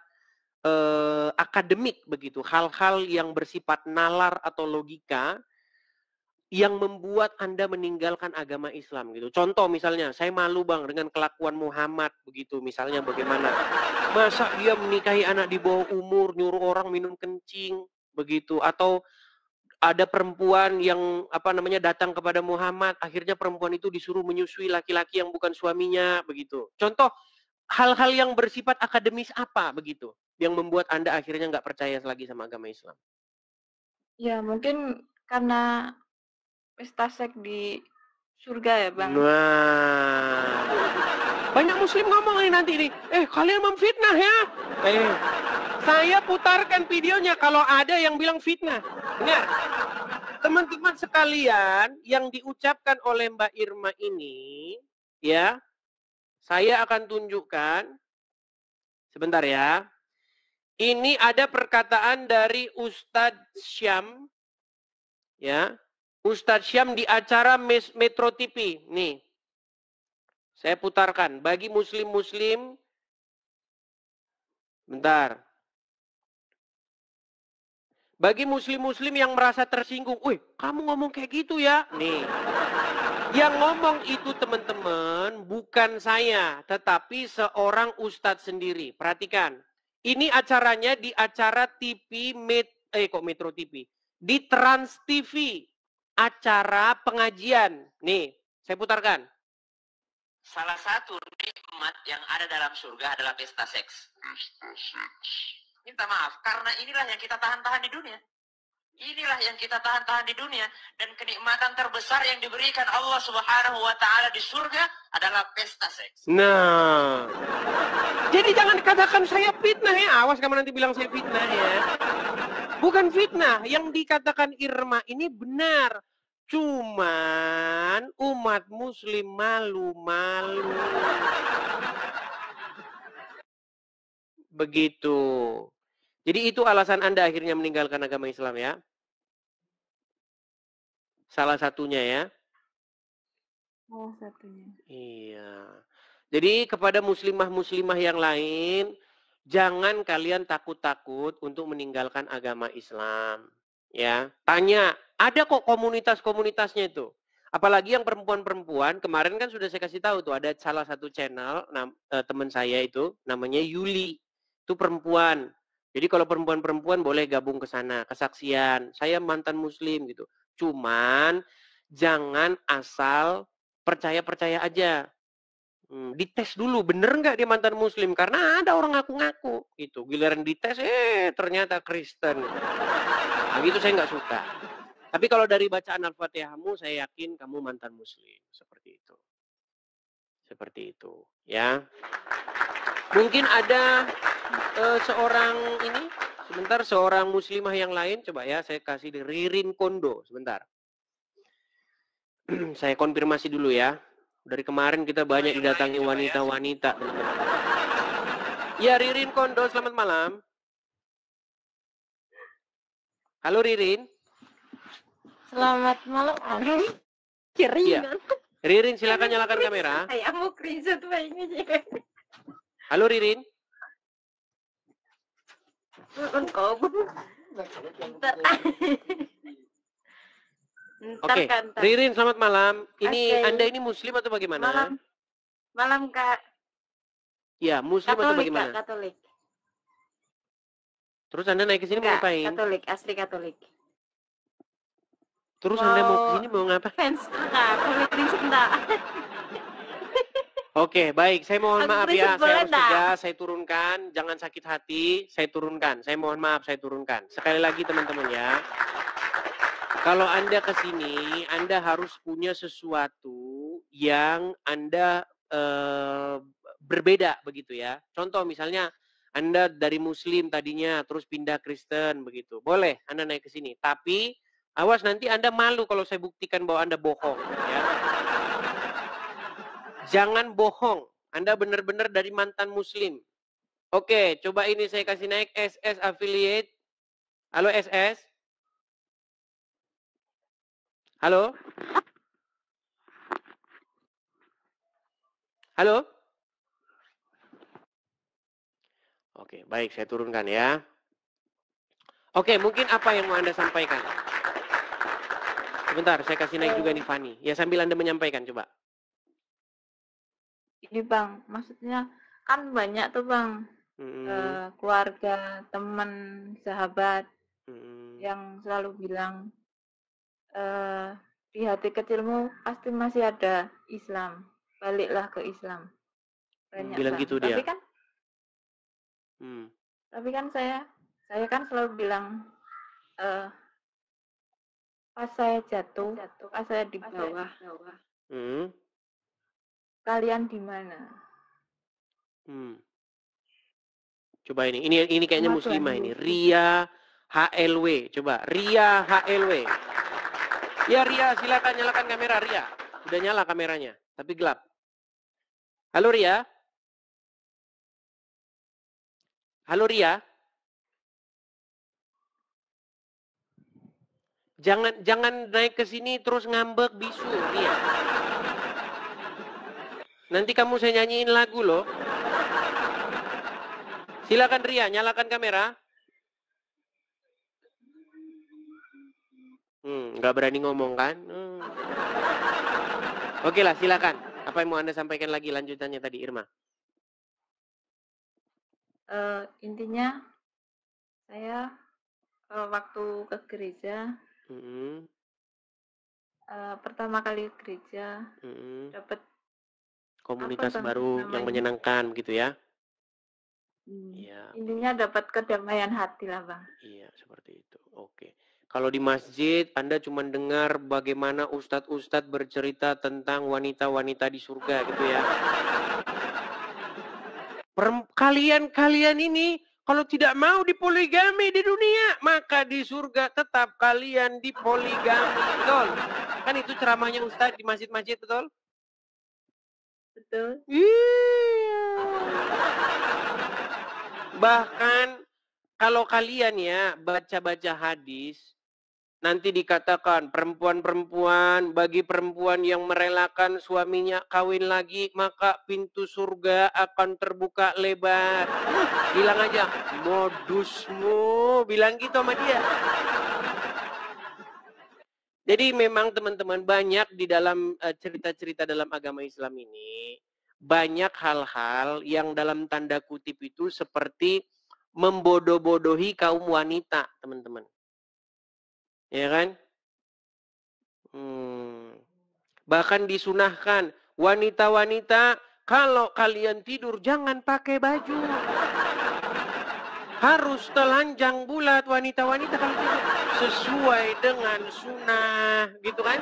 [SPEAKER 1] akademik begitu, hal-hal yang bersifat nalar atau logika yang membuat Anda meninggalkan agama Islam gitu. Contoh misalnya, saya malu Bang dengan kelakuan Muhammad begitu, misalnya bagaimana. Masa dia menikahi anak di bawah umur, nyuruh orang minum kencing begitu, atau ada perempuan yang datang kepada Muhammad, akhirnya perempuan itu disuruh menyusui laki-laki yang bukan suaminya begitu. Contoh hal-hal yang bersifat akademis apa begitu yang membuat Anda akhirnya nggak percaya lagi sama agama Islam?
[SPEAKER 4] Ya mungkin karena pesta seks di surga ya Bang.
[SPEAKER 1] Nah, banyak muslim ngomong nih nanti nih, kalian memfitnah ya. Saya putarkan videonya kalau ada yang bilang fitnah. Dengar, teman-teman sekalian, yang diucapkan oleh Mbak Irma ini, ya, saya akan tunjukkan. Sebentar ya. Ini ada perkataan dari Ustadz Syam, ya, Ustadz Syam di acara Metro TV. Nih, saya putarkan bagi muslim-muslim. Bentar. Bagi muslim-muslim yang merasa tersinggung, wih, kamu ngomong kayak gitu ya? Nih, yang ngomong itu teman-teman bukan saya, tetapi seorang ustadz sendiri. Perhatikan, ini acaranya di acara TV, Metro TV, di Trans TV, acara pengajian. Nih, saya putarkan.
[SPEAKER 5] Salah satu nikmat yang ada dalam surga adalah pesta seks. Minta maaf, karena inilah yang kita tahan-tahan di dunia. Inilah yang kita tahan-tahan di dunia. Dan kenikmatan terbesar yang diberikan Allah Subhanahu wa Ta'ala di surga adalah pesta seks.
[SPEAKER 1] Nah, jadi jangan katakan saya fitnah ya. Awas kamu nanti bilang saya fitnah ya. Bukan fitnah. Yang dikatakan Irma ini benar. Cuman umat muslim malu-malu. Begitu. Jadi itu alasan Anda akhirnya meninggalkan agama Islam ya? Salah satunya ya?
[SPEAKER 4] Salah satunya.
[SPEAKER 1] Iya. Jadi kepada muslimah-muslimah yang lain, jangan kalian takut-takut untuk meninggalkan agama Islam. Ya, tanya, ada kok komunitas-komunitasnya itu. Apalagi yang perempuan-perempuan, kemarin kan sudah saya kasih tahu tuh, ada salah satu channel, teman saya itu, namanya Yuli. Itu perempuan. Jadi kalau perempuan-perempuan boleh gabung ke sana, kesaksian. Saya mantan muslim gitu. Cuman jangan asal percaya-percaya aja. Dites dulu, bener nggak dia mantan muslim? Karena ada orang ngaku-ngaku. Gitu. Giliran dites, ternyata Kristen. Nah, gitu saya nggak suka. Tapi kalau dari bacaan Al-Fatihahmu, saya yakin kamu mantan muslim. Seperti itu. Seperti itu. Ya. Mungkin ada seorang muslimah yang lain. Coba ya, saya kasih di Ririn Kondo. Sebentar. Saya konfirmasi dulu ya. Dari kemarin kita banyak didatangi wanita-wanita. Ya, Ririn Kondo, selamat malam. Halo Ririn.
[SPEAKER 6] Selamat malam. Kering.
[SPEAKER 1] Ya. Ririn, silakan nyalakan kamera.
[SPEAKER 6] Saya mau screenshot ini.
[SPEAKER 1] Halo Ririn.
[SPEAKER 4] Ntar. Ntar
[SPEAKER 1] Oke,
[SPEAKER 4] kan, ntar.
[SPEAKER 1] Ririn selamat malam. Ini
[SPEAKER 4] Oke.
[SPEAKER 1] Anda ini muslim atau bagaimana?
[SPEAKER 4] Malam Kak.
[SPEAKER 1] Ya, muslim atau
[SPEAKER 4] Katolik
[SPEAKER 1] bagaimana?
[SPEAKER 4] Kak, Katolik.
[SPEAKER 1] Terus Anda naik ke sini mau
[SPEAKER 4] Enggak,
[SPEAKER 1] ngapain?
[SPEAKER 4] Katolik, asli Katolik.
[SPEAKER 1] Terus Anda mau ke sini mau ngapain?
[SPEAKER 4] Fans Kak, boleh prinsip enggak?
[SPEAKER 1] Oke, baik. Saya mohon maaf ya. Saya harus
[SPEAKER 4] Boleh
[SPEAKER 1] tegas, saya turunkan. Jangan sakit hati, saya turunkan. Saya mohon maaf, saya turunkan. Sekali lagi teman-teman ya. Kalau Anda ke sini, Anda harus punya sesuatu yang Anda berbeda begitu ya. Contoh misalnya Anda dari Muslim tadinya, terus pindah Kristen begitu. Boleh Anda naik ke sini. Tapi awas nanti Anda malu kalau saya buktikan bahwa Anda bohong. Ya. Jangan bohong. Anda benar-benar dari mantan Muslim. Oke, coba ini saya kasih naik SS affiliate. Halo SS. Halo. Halo. Oke, baik, saya turunkan ya. Oke, mungkin apa yang mau Anda sampaikan? Sebentar, saya kasih naik juga nih Fani. Ya, sambil Anda menyampaikan, coba.
[SPEAKER 4] Ini Bang, maksudnya kan banyak tuh Bang, keluarga, teman, sahabat yang selalu bilang, di hati kecilmu pasti masih ada Islam, baliklah ke Islam. Banyak
[SPEAKER 1] bilang
[SPEAKER 4] Bang.
[SPEAKER 1] gitu dia.
[SPEAKER 4] Tapi kan saya kan selalu bilang, pas saya jatuh, pas saya di bawah, kalian di mana?
[SPEAKER 1] Coba ini kayaknya muslimah ini. Ria HLW, coba Ria HLW. Ya Ria, silakan nyalakan kamera Ria. Udah nyala kameranya, tapi gelap. Halo Ria. Halo Ria. Jangan naik ke sini terus ngambek bisu Ria. Nanti kamu saya nyanyiin lagu loh. Silakan Ria, nyalakan kamera. Nggak berani ngomong kan? Oke lah, silakan. Apa yang mau Anda sampaikan lagi lanjutannya tadi, Irma?
[SPEAKER 4] Intinya saya waktu ke gereja, pertama kali ke gereja, dapat
[SPEAKER 1] komunitas baru yang menyenangkan gitu ya?
[SPEAKER 4] Iya. Intinya dapat kedamaian hati lah Bang.
[SPEAKER 1] Iya, seperti itu. Oke. Kalau di masjid, Anda cuma dengar bagaimana ustadz-ustadz bercerita tentang wanita-wanita di surga gitu ya. Kalian ini kalau tidak mau dipoligami di dunia, maka di surga tetap kalian dipoligami. Betul? Kan itu ceramahnya ustadz di masjid-masjid, betul?
[SPEAKER 4] Betul.
[SPEAKER 1] Iya. Bahkan kalau kalian ya baca-baca hadis, nanti dikatakan perempuan-perempuan, bagi perempuan yang merelakan suaminya kawin lagi, maka pintu surga akan terbuka lebar. Bilang aja, modusmu, bilang gitu sama dia. Jadi memang teman-teman banyak di dalam cerita-cerita dalam agama Islam ini, banyak hal-hal yang dalam tanda kutip itu seperti membodoh-bodohi kaum wanita, teman-teman. Ya kan? Bahkan disunahkan, wanita-wanita kalau kalian tidur jangan pakai baju. Harus telanjang bulat wanita-wanita kalau tidur. Sesuai dengan sunnah, gitu kan?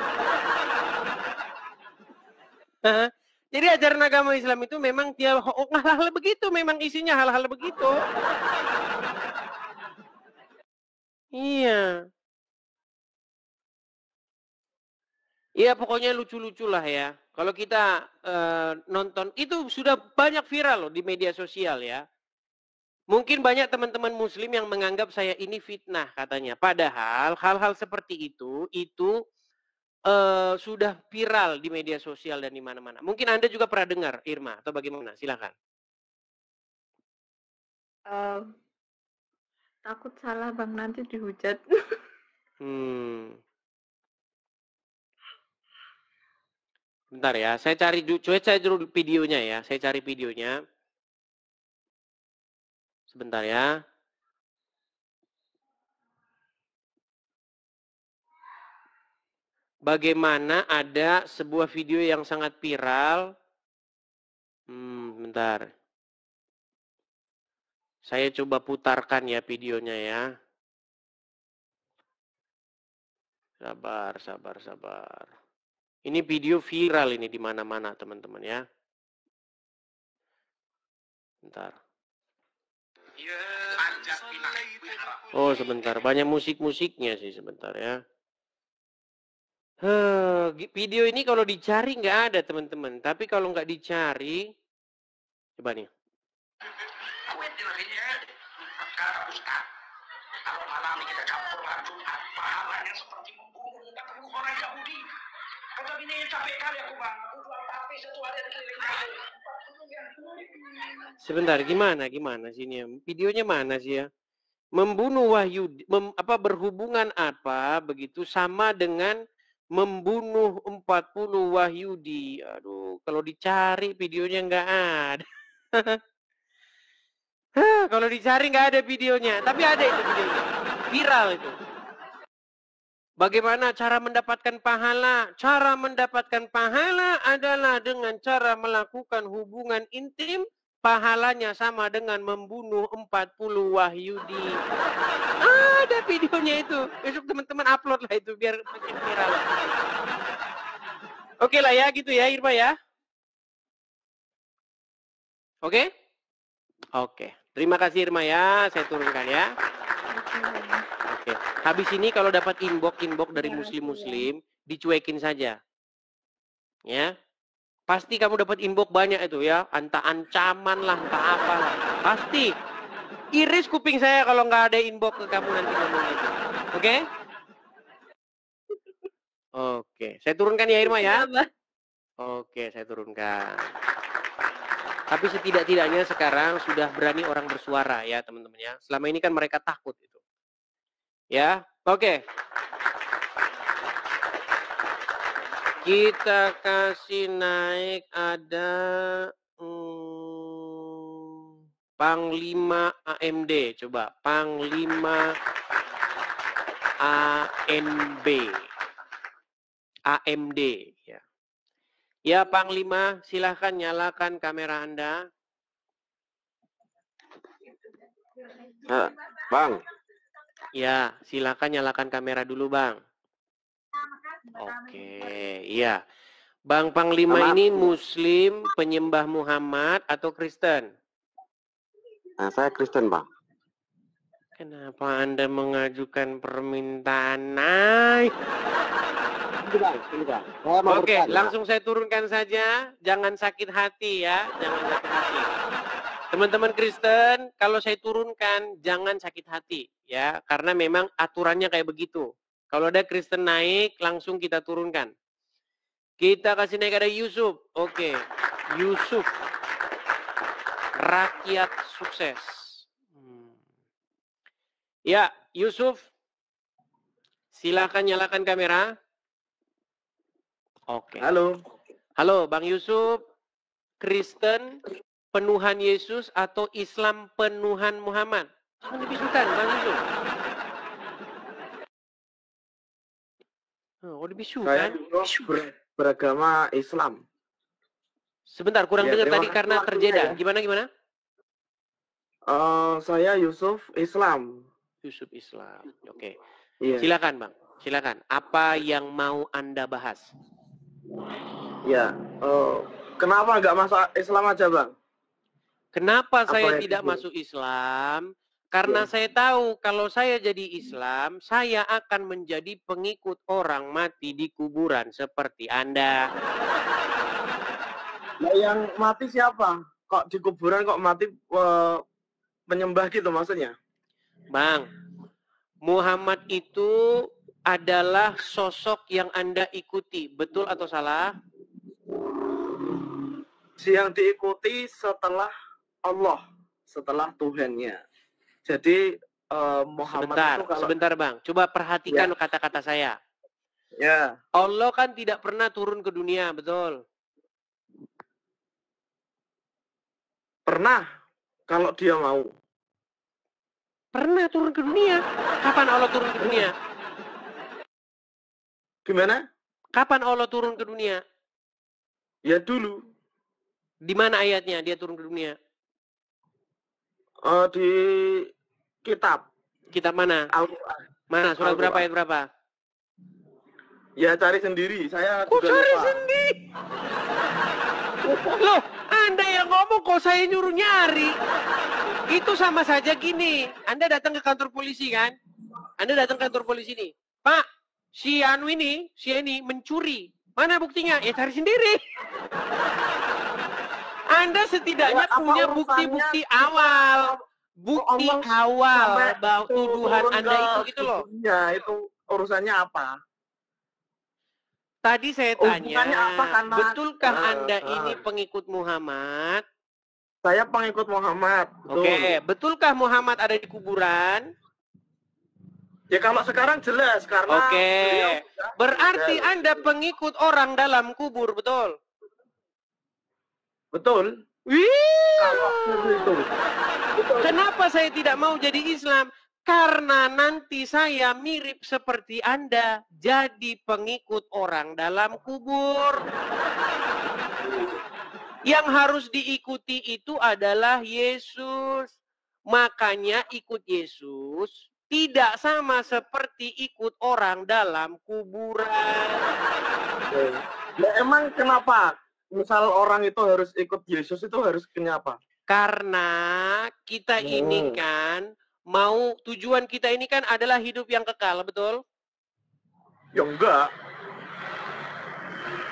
[SPEAKER 1] Jadi ajaran agama Islam itu memang hal-hal begitu, memang isinya hal-hal begitu. Iya. Iya pokoknya lucu-lucu lah ya. Kalau kita nonton, itu sudah banyak viral loh di media sosial ya. Mungkin banyak teman-teman muslim yang menganggap saya ini fitnah katanya. Padahal hal-hal seperti itu sudah viral di media sosial dan di mana-mana. Mungkin Anda juga pernah dengar, Irma, atau bagaimana? Silakan.
[SPEAKER 4] Takut salah Bang, nanti dihujat.
[SPEAKER 1] Bentar ya, saya cari dulu videonya ya. Saya cari videonya. Sebentar ya. Bagaimana ada sebuah video yang sangat viral. Bentar. Saya coba putarkan ya videonya ya. Sabar. Ini video viral ini di mana-mana teman-teman ya. Bentar. Oh sebentar, banyak musik-musiknya sih sebentar ya. Video ini kalau dicari nggak ada teman-teman. Tapi kalau nggak dicari, coba nih. Sebentar, gimana sini? Videonya mana sih ya? Membunuh Wahyudi, berhubungan apa begitu sama dengan membunuh 40 Wahyudi. Aduh, kalau dicari videonya nggak ada. Kalau dicari nggak ada videonya, tapi ada itu videonya. Viral itu. Bagaimana cara mendapatkan pahala? Cara mendapatkan pahala adalah dengan cara melakukan hubungan intim. Pahalanya sama dengan membunuh 40 Wahyudi. Ada videonya itu. Besok teman-teman upload lah itu biar makin viral. Oke lah ya gitu ya Irma ya. Oke? Oke. Terima kasih Irma ya. Saya turunkan ya. Oke. Habis ini kalau dapat inbox dari muslim-muslim, dicuekin saja. Ya. Pasti kamu dapat inbox banyak itu ya. Entah ancaman lah, entah apa lah. Pasti. Iris kuping saya kalau nggak ada inbox ke kamu nanti ngomong gitu. Oke? Oke. Saya turunkan ya Irma ya. Oke, saya turunkan. Tapi setidak-tidaknya sekarang sudah berani orang bersuara ya teman-teman ya. Selama ini kan mereka takut itu. Ya, oke. Kita kasih naik ada Panglima AMD. Coba, Panglima AMD. Ya. Ya, Panglima, silahkan nyalakan kamera Anda.
[SPEAKER 7] Bang.
[SPEAKER 1] Ya, silakan nyalakan kamera dulu, Bang. Oke, iya. Bang Panglima ini Muslim, penyembah Muhammad atau Kristen?
[SPEAKER 7] Nah, saya Kristen, Bang.
[SPEAKER 1] Kenapa Anda mengajukan permintaan naik? Oke, langsung saya turunkan saja. Jangan sakit hati ya, jangan sakit hati. Teman-teman Kristen, kalau saya turunkan jangan sakit hati ya, karena memang aturannya kayak begitu. Kalau ada Kristen naik, langsung kita turunkan. Kita kasih naik ada Yusuf. Oke, Yusuf. Rakyat sukses. Ya, Yusuf. Silakan nyalakan kamera. Oke.
[SPEAKER 7] Halo.
[SPEAKER 1] Halo, Bang Yusuf. Kristen penuhan Yesus atau Islam penuhan Muhammad? Lebih suka, Bang Yusuf. Oh, lebih suka.
[SPEAKER 7] Saya beragama Islam.
[SPEAKER 1] Sebentar, kurang dengar tadi karena terjeda. Gimana?
[SPEAKER 7] Saya Yusuf Islam.
[SPEAKER 1] Yusuf Islam. Oke.
[SPEAKER 7] Iya.
[SPEAKER 1] Silakan, Bang. Silakan. Apa yang mau Anda bahas?
[SPEAKER 7] Ya. Kenapa nggak masuk Islam aja, Bang?
[SPEAKER 1] Kenapa saya tidak masuk Islam? Karena saya tahu kalau saya jadi Islam, saya akan menjadi pengikut orang mati di kuburan seperti Anda.
[SPEAKER 7] Nah, yang mati siapa? Kok di kuburan kok mati penyembah gitu maksudnya?
[SPEAKER 1] Bang, Muhammad itu adalah sosok yang Anda ikuti. Betul atau salah?
[SPEAKER 7] Yang diikuti setelah Allah, setelah Tuhannya. Jadi Muhammad itu kalau...
[SPEAKER 1] Sebentar Bang. Coba perhatikan kata-kata saya.
[SPEAKER 7] Ya.
[SPEAKER 1] Allah kan tidak pernah turun ke dunia, betul?
[SPEAKER 7] Pernah, kalau dia mau.
[SPEAKER 1] Pernah turun ke dunia. Kapan Allah turun ke dunia?
[SPEAKER 7] Gimana?
[SPEAKER 1] Kapan Allah turun ke dunia?
[SPEAKER 7] Ya dulu.
[SPEAKER 1] Di mana ayatnya dia turun ke dunia?
[SPEAKER 7] Di kitab.
[SPEAKER 1] Kitab mana?
[SPEAKER 7] Al-Quran.
[SPEAKER 1] Mana? Surat berapa, ayat berapa?
[SPEAKER 7] Ya cari sendiri. Saya
[SPEAKER 1] Kok
[SPEAKER 7] juga
[SPEAKER 1] cari
[SPEAKER 7] lupa.
[SPEAKER 1] sendiri? Loh, Anda yang ngomong kok saya nyuruh nyari. Itu sama saja gini. Anda datang ke kantor polisi kan? Anda datang ke kantor polisi nih. Pak, si ini mencuri. Mana buktinya? Ya cari sendiri. Anda setidaknya punya bukti-bukti awal. Bukti awal bahwa tuduhan Anda itu gitu loh.
[SPEAKER 7] Ya, itu urusannya apa?
[SPEAKER 1] Tadi saya tanya,
[SPEAKER 7] apa, karena,
[SPEAKER 1] betulkah Anda ini pengikut Muhammad?
[SPEAKER 7] Saya pengikut Muhammad.
[SPEAKER 1] Oke, betulkah Muhammad ada di kuburan?
[SPEAKER 7] Ya kalau sekarang jelas karena.
[SPEAKER 1] Oke, berarti Anda pengikut orang dalam kubur, betul?
[SPEAKER 7] Betul.
[SPEAKER 1] Wih.
[SPEAKER 7] Betul.
[SPEAKER 1] Kenapa saya tidak mau jadi Islam? Karena nanti saya mirip seperti Anda, jadi pengikut orang dalam kubur. Yang harus diikuti itu adalah Yesus. Makanya ikut Yesus tidak sama seperti ikut orang dalam kuburan.
[SPEAKER 7] Ya, emang kenapa? Misal orang itu harus ikut Yesus itu harus kenapa?
[SPEAKER 1] Karena kita ini kan tujuan kita ini kan adalah hidup yang kekal, betul?
[SPEAKER 7] Ya enggak.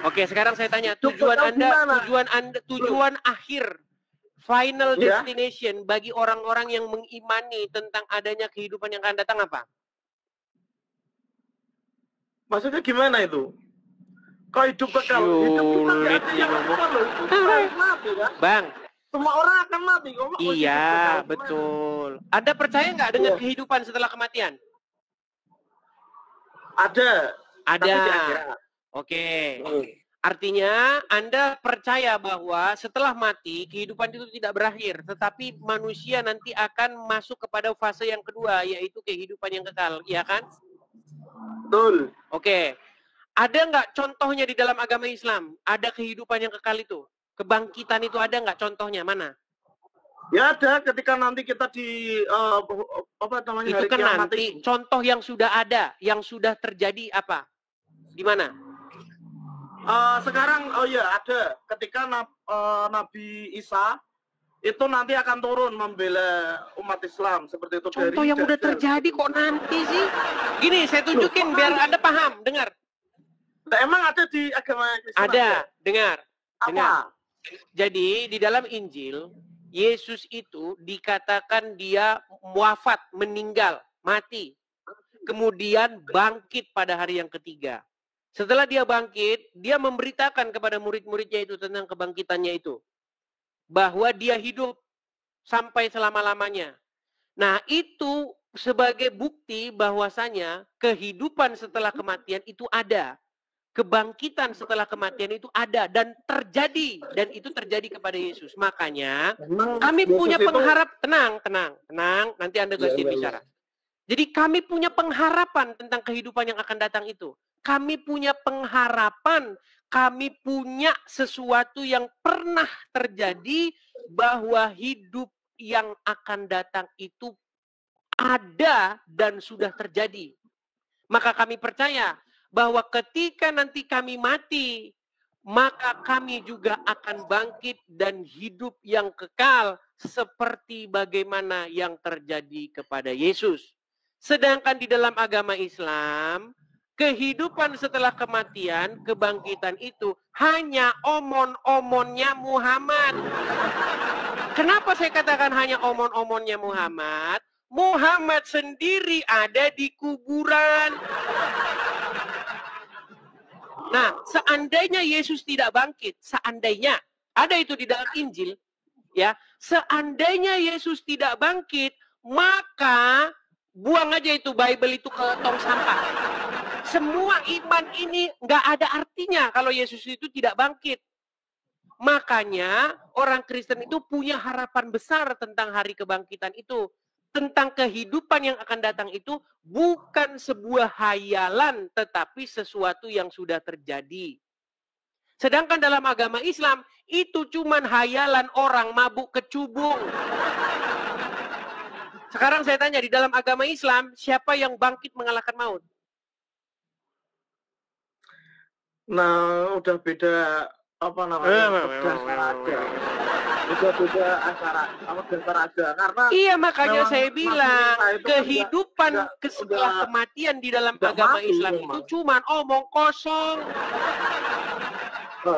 [SPEAKER 1] Oke, sekarang saya tanya, tujuan akhir, final destination bagi orang-orang yang mengimani tentang adanya kehidupan yang akan datang apa?
[SPEAKER 7] Maksudnya gimana itu? Kau hidup kekal, hidup kita nggak ada yang kekal loh. Mati kan?
[SPEAKER 1] Bang,
[SPEAKER 7] semua orang akan mati.
[SPEAKER 1] Iya, betul. Anda percaya nggak dengan kehidupan setelah kematian?
[SPEAKER 7] Ada.
[SPEAKER 1] Oke. Artinya Anda percaya bahwa setelah mati kehidupan itu tidak berakhir, tetapi manusia nanti akan masuk kepada fase yang kedua, yaitu kehidupan yang kekal, iya kan?
[SPEAKER 7] Betul.
[SPEAKER 1] Oke. Ada nggak contohnya di dalam agama Islam? Ada kehidupan yang kekal itu? Kebangkitan itu ada nggak contohnya? Mana?
[SPEAKER 7] Ya ada, ketika nanti kita di apa namanya,
[SPEAKER 1] itu
[SPEAKER 7] hari
[SPEAKER 1] kan
[SPEAKER 7] kiamat
[SPEAKER 1] nanti
[SPEAKER 7] itu.
[SPEAKER 1] Contoh yang sudah ada, yang sudah terjadi apa? Di mana?
[SPEAKER 7] Sekarang ada, ketika Nabi Isa itu nanti akan turun membela umat Islam seperti itu.
[SPEAKER 1] Contoh yang udah terjadi kok nanti sih? Gini, saya tunjukin biar Anda paham. Dengar.
[SPEAKER 7] Emang ada di agama Kristen?
[SPEAKER 1] Ada, dengar.
[SPEAKER 7] Apa?
[SPEAKER 1] Jadi di dalam Injil, Yesus itu dikatakan dia wafat, meninggal, mati. Kemudian bangkit pada hari yang ketiga. Setelah dia bangkit, dia memberitakan kepada murid-muridnya itu tentang kebangkitannya itu. Bahwa dia hidup sampai selama-lamanya. Nah, itu sebagai bukti bahwasanya kehidupan setelah kematian itu ada. Kebangkitan setelah kematian itu ada dan terjadi, dan itu terjadi kepada Yesus. Makanya kami punya tenang, nanti Anda ganti bicara. Jadi kami punya pengharapan tentang kehidupan yang akan datang itu. Kami punya pengharapan, kami punya sesuatu yang pernah terjadi, bahwa hidup yang akan datang itu ada dan sudah terjadi. Maka kami percaya bahwa ketika nanti kami mati, maka kami juga akan bangkit dan hidup yang kekal seperti bagaimana yang terjadi kepada Yesus. Sedangkan di dalam agama Islam, kehidupan setelah kematian, kebangkitan itu hanya omon-omonnya Muhammad. Kenapa saya katakan hanya omon-omonnya Muhammad? Muhammad sendiri ada di kuburan. Nah, seandainya Yesus tidak bangkit, seandainya ada itu di dalam Injil, ya, seandainya Yesus tidak bangkit, maka Buang aja itu Bible itu ke tong sampah. Semua iman ini nggak ada artinya kalau Yesus itu tidak bangkit. Makanya orang Kristen itu punya harapan besar tentang hari kebangkitan itu. Tentang kehidupan yang akan datang itu bukan sebuah hayalan, tetapi sesuatu yang sudah terjadi. Sedangkan dalam agama Islam, itu cuman hayalan orang mabuk kecubung. Sekarang saya tanya, di dalam agama Islam, siapa yang bangkit mengalahkan maut?
[SPEAKER 7] Nah, udah beda apa namanya? Dasar aja. Udah beda dasar aja. Karena
[SPEAKER 1] iya, makanya saya bilang kehidupan setelah kematian di dalam agama Islam itu cuman omong kosong.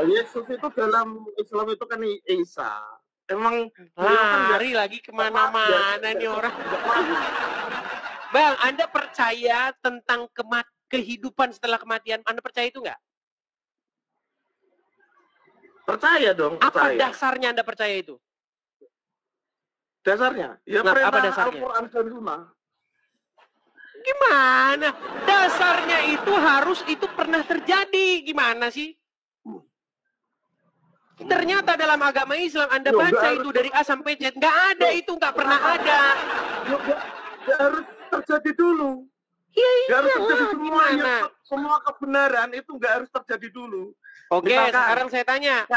[SPEAKER 7] Yesus itu dalam Islam itu kan Isa. Emang
[SPEAKER 1] lari lagi kemana-mana nih orang. Bang, Anda percaya tentang kehidupan setelah kematian? Anda percaya itu nggak?
[SPEAKER 7] Percaya dong.
[SPEAKER 1] Apa dasarnya Anda percaya itu?
[SPEAKER 7] Dasarnya? Ya
[SPEAKER 1] nah,
[SPEAKER 7] perintah
[SPEAKER 1] apa dasarnya?
[SPEAKER 7] Al-Quran dan Sunnah.
[SPEAKER 1] Gimana? Dasarnya itu harus itu pernah terjadi. Gimana sih? Ternyata dalam agama Islam Anda baca itu dari A sampai Z. Nggak ada itu, nggak pernah ada.
[SPEAKER 7] Nggak harus terjadi dulu.
[SPEAKER 1] Iya,
[SPEAKER 7] harus terjadi semuanya. Semua kebenaran itu nggak harus terjadi dulu.
[SPEAKER 1] Oke, sekarang saya tanya.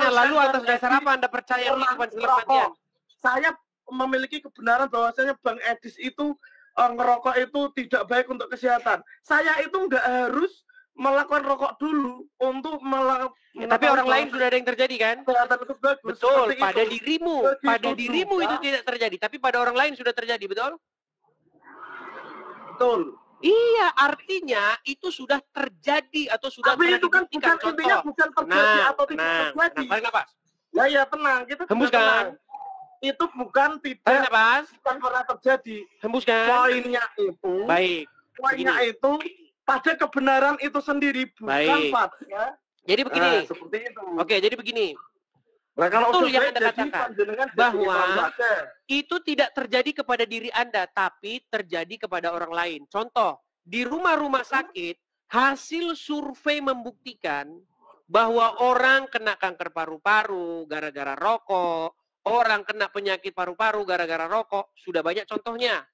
[SPEAKER 1] Lalu atas dasar apa Anda percaya kehidupan setelah kematian?
[SPEAKER 7] Saya memiliki kebenaran bahwasanya Bang Edis itu ngerokok itu tidak baik untuk kesehatan. Saya itu nggak harus melakukan rokok dulu untuk melakukan.
[SPEAKER 1] Tapi orang lain sudah ada yang terjadi kan?
[SPEAKER 7] Kesehatan itu bagus.
[SPEAKER 1] Betul, pada dirimu itu tidak terjadi, tapi pada orang lain sudah terjadi, betul?
[SPEAKER 7] Betul.
[SPEAKER 1] Iya, artinya itu sudah terjadi atau sudah
[SPEAKER 7] tapi itu kan bukan intinya bukan terjadi atau tidak terjadi.
[SPEAKER 1] Tarik nafas.
[SPEAKER 7] Ya tenang, kita
[SPEAKER 1] hembuskan.
[SPEAKER 7] Itu bukan
[SPEAKER 1] tarik nafas.
[SPEAKER 7] Bukan pernah terjadi.
[SPEAKER 1] Hembuskan.
[SPEAKER 7] Poinnya itu.
[SPEAKER 1] Baik.
[SPEAKER 7] Poinnya itu pada kebenaran itu sendiri bukan fakta.
[SPEAKER 1] Jadi begini.
[SPEAKER 7] Seperti itu.
[SPEAKER 1] Oke, jadi begini.
[SPEAKER 7] Nah, kalau
[SPEAKER 1] betul yang Anda katakan bahwa itu tidak terjadi kepada diri Anda, tapi terjadi kepada orang lain. Contoh, di rumah-rumah sakit, hasil survei membuktikan bahwa orang kena kanker paru-paru gara-gara rokok, orang kena penyakit paru-paru gara-gara rokok, sudah banyak contohnya.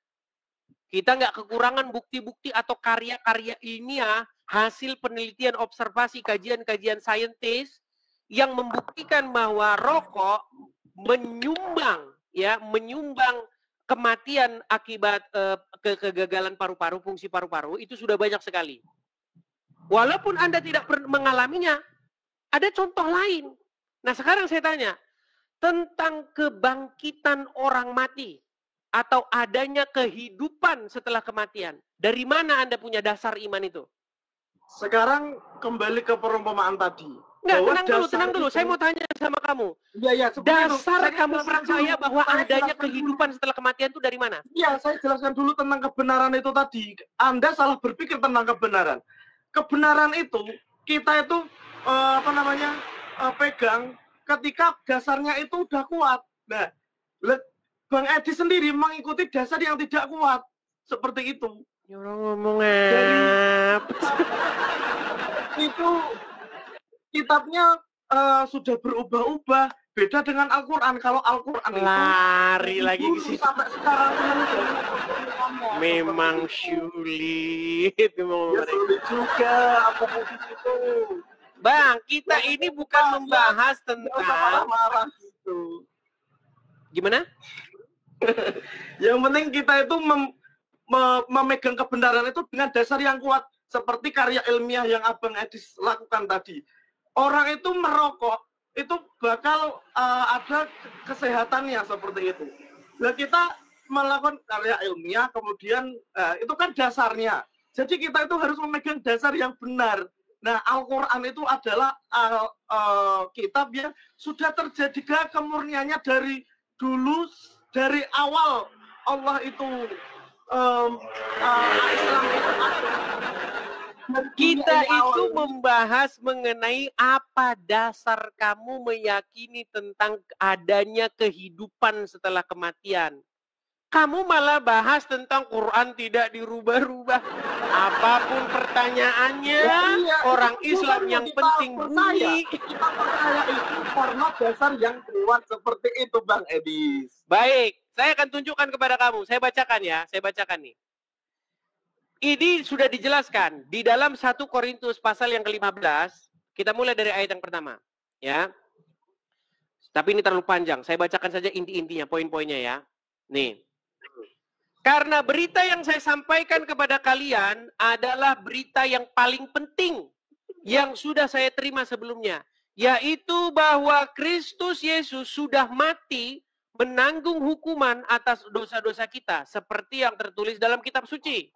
[SPEAKER 1] Kita nggak kekurangan bukti-bukti atau karya-karya ilmiah, hasil penelitian observasi kajian-kajian saintis, yang membuktikan bahwa rokok menyumbang kematian akibat kegagalan paru-paru, fungsi paru-paru itu sudah banyak sekali. Walaupun Anda tidak mengalaminya, ada contoh lain. Nah, sekarang saya tanya tentang kebangkitan orang mati atau adanya kehidupan setelah kematian. Dari mana Anda punya dasar iman itu?
[SPEAKER 7] Sekarang kembali ke perumpamaan tadi.
[SPEAKER 1] Enggak, tenang dulu. Saya mau tanya sama kamu.
[SPEAKER 7] Iya.
[SPEAKER 1] Dasar kamu percaya bahwa adanya kehidupan setelah kematian itu dari mana?
[SPEAKER 7] Iya, saya jelaskan dulu tentang kebenaran itu tadi. Anda salah berpikir tentang kebenaran. Kebenaran itu, kita itu, pegang ketika dasarnya itu udah kuat. Nah, Bang Edi sendiri mengikuti dasar yang tidak kuat. Seperti itu.
[SPEAKER 1] Orang ngomong apa?
[SPEAKER 7] Itu kitabnya sudah berubah-ubah, beda dengan Al-Quran. Kalau Al-Quran itu
[SPEAKER 1] lari lagi ke situ.
[SPEAKER 7] Sampai sekarang
[SPEAKER 1] memang sulit.
[SPEAKER 7] Ya, sulit juga apa itu.
[SPEAKER 1] Bang, kita ini bukan membahas tentang
[SPEAKER 7] marah gitu.
[SPEAKER 1] Gimana?
[SPEAKER 7] Yang penting kita itu memegang kebenaran itu dengan dasar yang kuat, seperti karya ilmiah yang Abang Edis lakukan tadi. Orang itu merokok, itu bakal ada kesehatannya seperti itu. Nah, kita melakukan karya ilmiah, kemudian itu kan dasarnya. Jadi kita itu harus memegang dasar yang benar. Nah, Al-Quran itu adalah kitab yang sudah terjadi kemurniannya dari dulu, dari awal Allah itu Islam itu ada.
[SPEAKER 1] Kita itu membahas mengenai apa dasar kamu meyakini tentang adanya kehidupan setelah kematian. Kamu malah bahas tentang Quran tidak dirubah-rubah. Apapun pertanyaannya, orang Islam yang penting bunyi.
[SPEAKER 7] Kita percaya itu karena dasar yang kuat seperti itu, Bang Edis.
[SPEAKER 1] Baik, saya akan tunjukkan kepada kamu. Saya bacakan ya, saya bacakan nih. Ini sudah dijelaskan di dalam 1 Korintus pasal yang ke-15. Kita mulai dari ayat yang pertama, ya. Tapi ini terlalu panjang. Saya bacakan saja inti-intinya, poin-poinnya ya. Nih. Karena berita yang saya sampaikan kepada kalian adalah berita yang paling penting yang sudah saya terima sebelumnya, yaitu bahwa Kristus Yesus sudah mati menanggung hukuman atas dosa-dosa kita, seperti yang tertulis dalam kitab suci.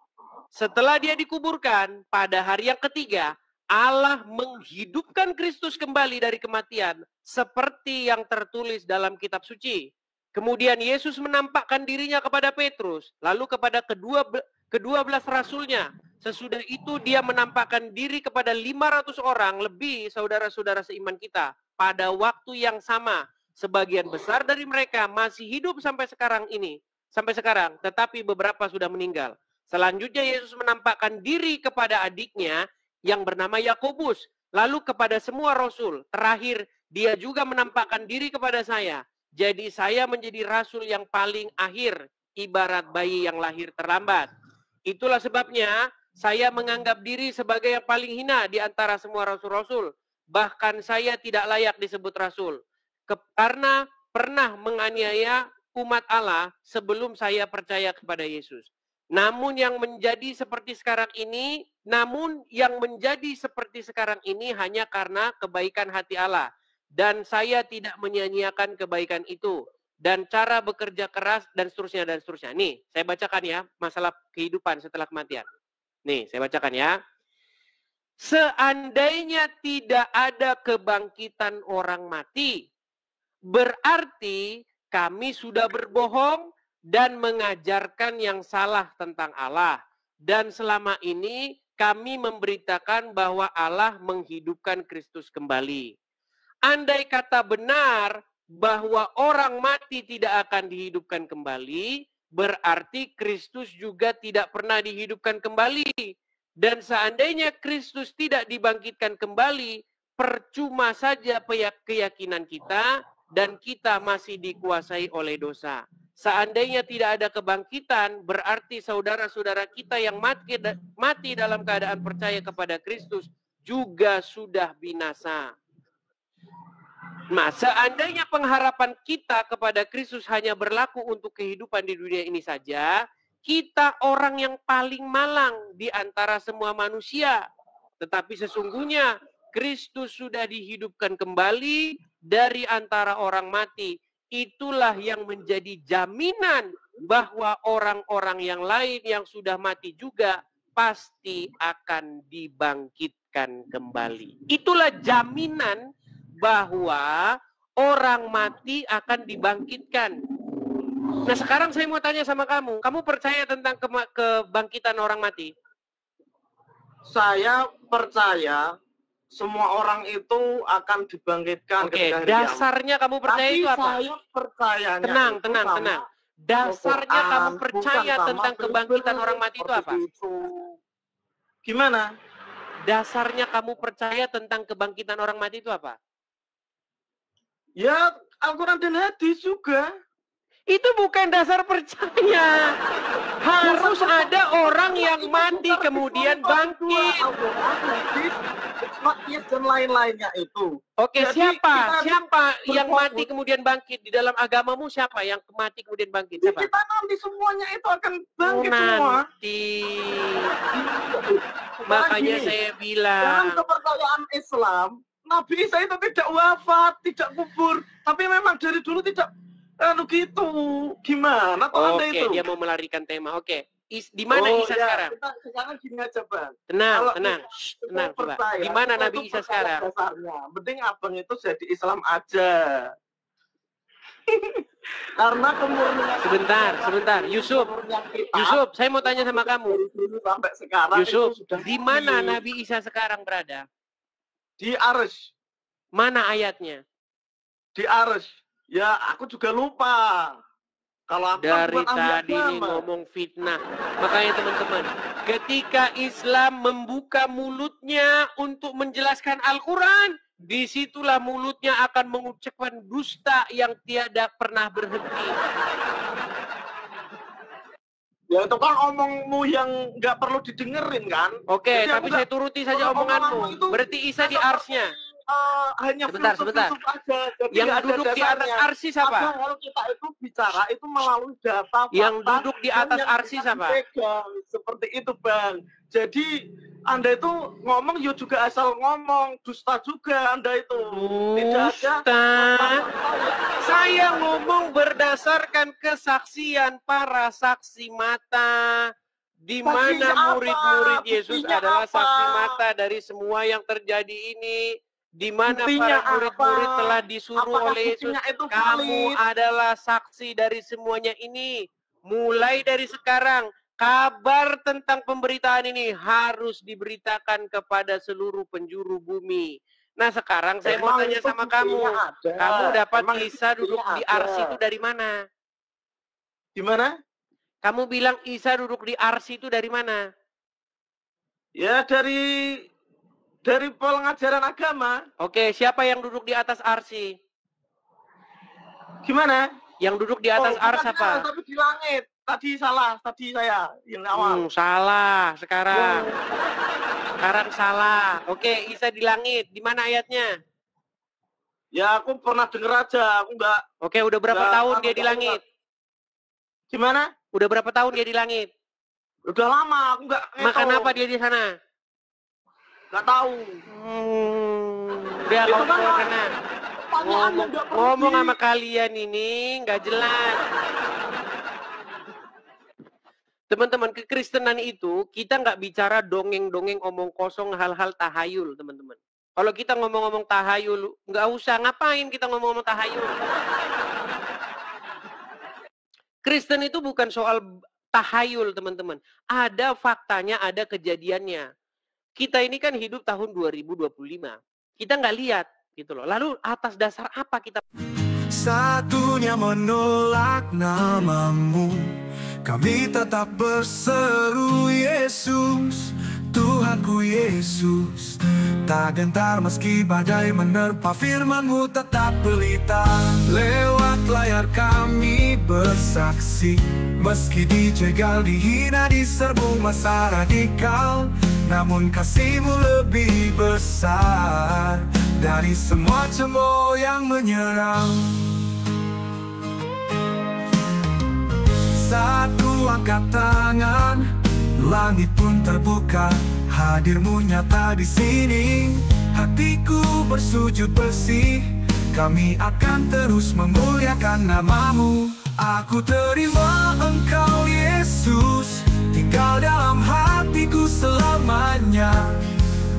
[SPEAKER 1] Setelah dia dikuburkan, pada hari yang ketiga, Allah menghidupkan Kristus kembali dari kematian, seperti yang tertulis dalam kitab suci. Kemudian Yesus menampakkan dirinya kepada Petrus, lalu kepada ke-12 rasulnya. Sesudah itu dia menampakkan diri kepada 500 orang lebih saudara-saudara seiman kita. Pada waktu yang sama, sebagian besar dari mereka masih hidup sampai sekarang, tetapi beberapa sudah meninggal. Selanjutnya Yesus menampakkan diri kepada adiknya yang bernama Yakobus, lalu kepada semua rasul. Terakhir, dia juga menampakkan diri kepada saya. Jadi saya menjadi rasul yang paling akhir, ibarat bayi yang lahir terlambat. Itulah sebabnya saya menganggap diri sebagai yang paling hina di antara semua rasul-rasul. Bahkan saya tidak layak disebut rasul, karena pernah menganiaya umat Allah sebelum saya percaya kepada Yesus. Namun yang menjadi seperti sekarang ini hanya karena kebaikan hati Allah. Dan saya tidak menyia-nyiakan kebaikan itu. Dan cara bekerja keras dan seterusnya dan seterusnya. Nih, saya bacakan ya, masalah kehidupan setelah kematian. Nih, saya bacakan ya. Seandainya tidak ada kebangkitan orang mati, berarti kami sudah berbohong dan mengajarkan yang salah tentang Allah. Dan selama ini kami memberitakan bahwa Allah menghidupkan Kristus kembali. Andai kata benar bahwa orang mati tidak akan dihidupkan kembali, berarti Kristus juga tidak pernah dihidupkan kembali. Dan seandainya Kristus tidak dibangkitkan kembali, percuma saja keyakinan kita dan kita masih dikuasai oleh dosa. Seandainya tidak ada kebangkitan, berarti saudara-saudara kita yang mati dalam keadaan percaya kepada Kristus juga sudah binasa. Nah, seandainya pengharapan kita kepada Kristus hanya berlaku untuk kehidupan di dunia ini saja, kita orang yang paling malang di antara semua manusia. Tetapi sesungguhnya Kristus sudah dihidupkan kembali dari antara orang mati. Itulah yang menjadi jaminan bahwa orang-orang yang lain yang sudah mati juga pasti akan dibangkitkan kembali. Itulah jaminan bahwa orang mati akan dibangkitkan. Nah, sekarang saya mau tanya sama kamu. Kamu percaya tentang kebangkitan orang mati?
[SPEAKER 7] Saya percaya semua orang itu akan dibangkitkan.
[SPEAKER 1] Oke, dasarnya kamu percaya itu apa?
[SPEAKER 7] Saya percayanya
[SPEAKER 1] tenang. Dasarnya kamu percaya tentang kebangkitan orang mati itu apa?
[SPEAKER 7] Gimana?
[SPEAKER 1] Dasarnya kamu percaya tentang kebangkitan orang mati itu apa?
[SPEAKER 7] Ya, Al-Quran dan hadis juga.
[SPEAKER 1] Itu bukan dasar percaya. Harus ada orang yang mati kemudian bangkit.
[SPEAKER 7] Dan lain-lainnya itu.
[SPEAKER 1] Oke, siapa yang mati kemudian bangkit? Di dalam agamamu siapa yang mati kemudian bangkit? Siapa?
[SPEAKER 7] Kita nanti semuanya itu akan bangkit semua.
[SPEAKER 1] Nanti. Makanya saya bilang.
[SPEAKER 7] Dalam kepercayaan Islam, Nabi Isa itu tidak wafat, tidak kubur. Tapi memang dari dulu tidak gitu. Gimana kalau Anda itu?
[SPEAKER 1] Oke, dia mau melarikan tema. Oke. Di mana Isa sekarang?
[SPEAKER 7] Kita sekarang gini aja, Bang.
[SPEAKER 1] Tenang, coba. Di mana Nabi Isa sekarang?
[SPEAKER 7] Dasarnya. Penting abang itu jadi Islam aja. Karena kemurnian.
[SPEAKER 1] Sebentar. Yusuf, saya mau tanya sama kamu.
[SPEAKER 7] Sampai sekarang
[SPEAKER 1] Yusuf, di mana Nabi Isa sekarang berada?
[SPEAKER 7] Di Arsy.
[SPEAKER 1] Mana ayatnya?
[SPEAKER 7] Di Arsy. Ya, aku juga lupa. Kalau
[SPEAKER 1] dari tadi nih ngomong fitnah. Makanya teman-teman, ketika Islam membuka mulutnya untuk menjelaskan Al-Quran, disitulah mulutnya akan mengucapkan dusta yang tiada pernah berhenti.
[SPEAKER 7] Ya itu kan omongmu yang nggak perlu didengerin kan?
[SPEAKER 1] Oke, tapi saya turuti saja omonganmu. Berarti Isa di arsnya.
[SPEAKER 7] Hanya
[SPEAKER 1] sebentar.
[SPEAKER 7] aja.
[SPEAKER 1] Yang duduk di atas arsy siapa?
[SPEAKER 7] Kalau kita itu bicara itu melalui data.
[SPEAKER 1] Yang duduk di atas arsy siapa?
[SPEAKER 7] Seperti itu Bang. Jadi Anda itu ngomong ya juga asal ngomong, dusta juga Anda itu. Tidak ada.
[SPEAKER 1] Saya ngomong berdasarkan kesaksian para saksi mata. Di mana murid-murid Yesus adalah saksi mata dari semua yang terjadi ini. Di mana para murid-murid telah disuruh oleh Yesus, kamu adalah saksi dari semuanya ini. Mulai dari sekarang, kabar tentang pemberitaan ini harus diberitakan kepada seluruh penjuru bumi. Nah sekarang saya mau tanya sama kamu, kamu dapat Isa duduk di arsy itu dari mana?
[SPEAKER 7] Di mana?
[SPEAKER 1] Kamu bilang Isa duduk di arsy itu dari mana?
[SPEAKER 7] Ya dari pengajaran agama.
[SPEAKER 1] Oke, siapa yang duduk di atas arsy?
[SPEAKER 7] Gimana?
[SPEAKER 1] Yang duduk di atas arsy apa?
[SPEAKER 7] Tapi di langit. Tadi salah, tadi saya yang awal.
[SPEAKER 1] Salah sekarang. Sekarang salah. Oke, Isa di langit. Di mana ayatnya?
[SPEAKER 7] Ya aku pernah denger aja, aku enggak.
[SPEAKER 1] Oke, udah berapa tahun dia di langit?
[SPEAKER 7] Gimana?
[SPEAKER 1] Udah berapa tahun dia di langit?
[SPEAKER 7] Udah lama, aku enggak.
[SPEAKER 1] Makan apa dia di sana?
[SPEAKER 7] Nggak tahu.
[SPEAKER 1] Udah ngomong sana. Ngomong sama kalian ini nggak jelas. Teman-teman, kekristenan itu kita nggak bicara dongeng-dongeng omong kosong hal-hal tahayul, teman-teman. Kalau kita ngomong-ngomong tahayul, nggak usah ngapain kita ngomong-ngomong tahayul. Kristen itu bukan soal tahayul, teman-teman. Ada faktanya, ada kejadiannya. Kita ini kan hidup tahun 2025. Kita nggak lihat gitu loh. Lalu atas dasar apa kita?
[SPEAKER 8] Satunya menolak namamu, kami tetap berseru Yesus, Tuhanku Yesus. Tak gentar meski badai menerpa, firman-Mu tetap pelita. Lewat layar kami bersaksi, meski dijegal, dihina, diserbu masa radikal, namun kasih-Mu lebih besar dari semua cemooh yang menyerang. Satu angkat tangan, langit pun terbuka, hadir-Mu nyata di sini. Hatiku bersujud bersih, kami akan terus memuliakan nama-Mu. Aku terima Engkau Yesus, tinggal dalam hatiku selamanya.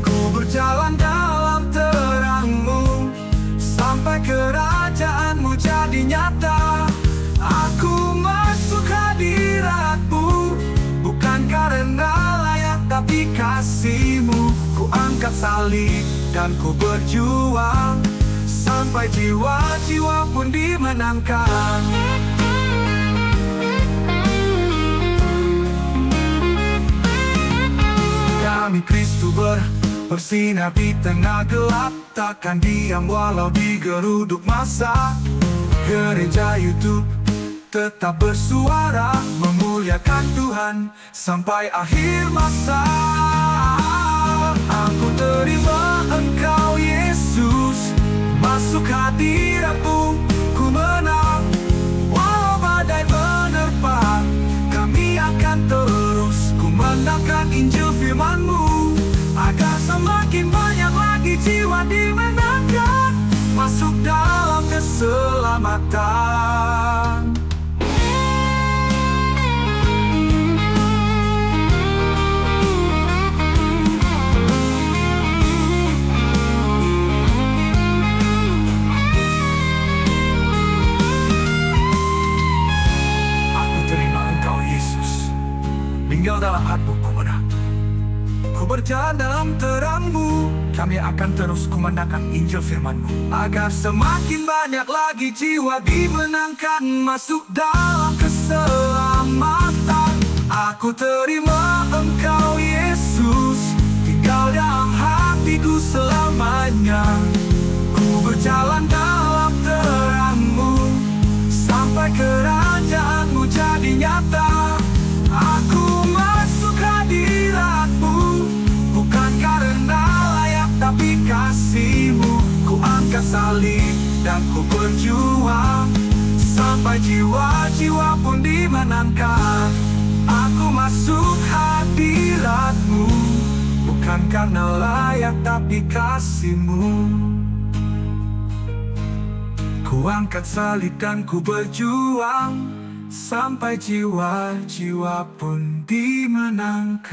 [SPEAKER 8] Ku berjalan dalam terang-Mu, sampai kerajaan-Mu jadi nyata. Aku masuk hadirat-Mu, bukan karena layak tapi kasih-Mu. Ku angkat salib dan ku berjuang, sampai jiwa-jiwa pun dimenangkan. Kami Kristus bersinar di tengah gelap, takkan diam walau digeruduk masa. Gereja YouTube tetap bersuara, memuliakan Tuhan sampai akhir masa. Aku terima Engkau Yesus, masuk hadirat-Mu, ku menang. Walau badai menerpa, kami akan terus ku menangkan Injil firman-Mu, agar semakin banyak lagi jiwa dimenangkan, masuk dalam keselamatan. Tinggal dalam hatiku menang, ku berjalan dalam terang-Mu, kami akan terus kumandangkan Injil firman-Mu, agar semakin banyak lagi jiwa dimenangkan masuk dalam keselamatan. Aku terima Engkau Yesus, tinggal dalam hatiku selamanya. Ku berjalan dalam terang-Mu, sampai kerajaan-Mu jadi nyata. Aku masuk hadirat-Mu, bukan karena layak tapi kasih-Mu. Ku angkat salib dan ku berjuang, sampai jiwa-jiwa pun dimenangkan. Aku masuk hadirat-Mu, bukan karena layak tapi kasih-Mu. Ku angkat salib dan ku berjuang, sampai jiwa-jiwa pun dimenangkan.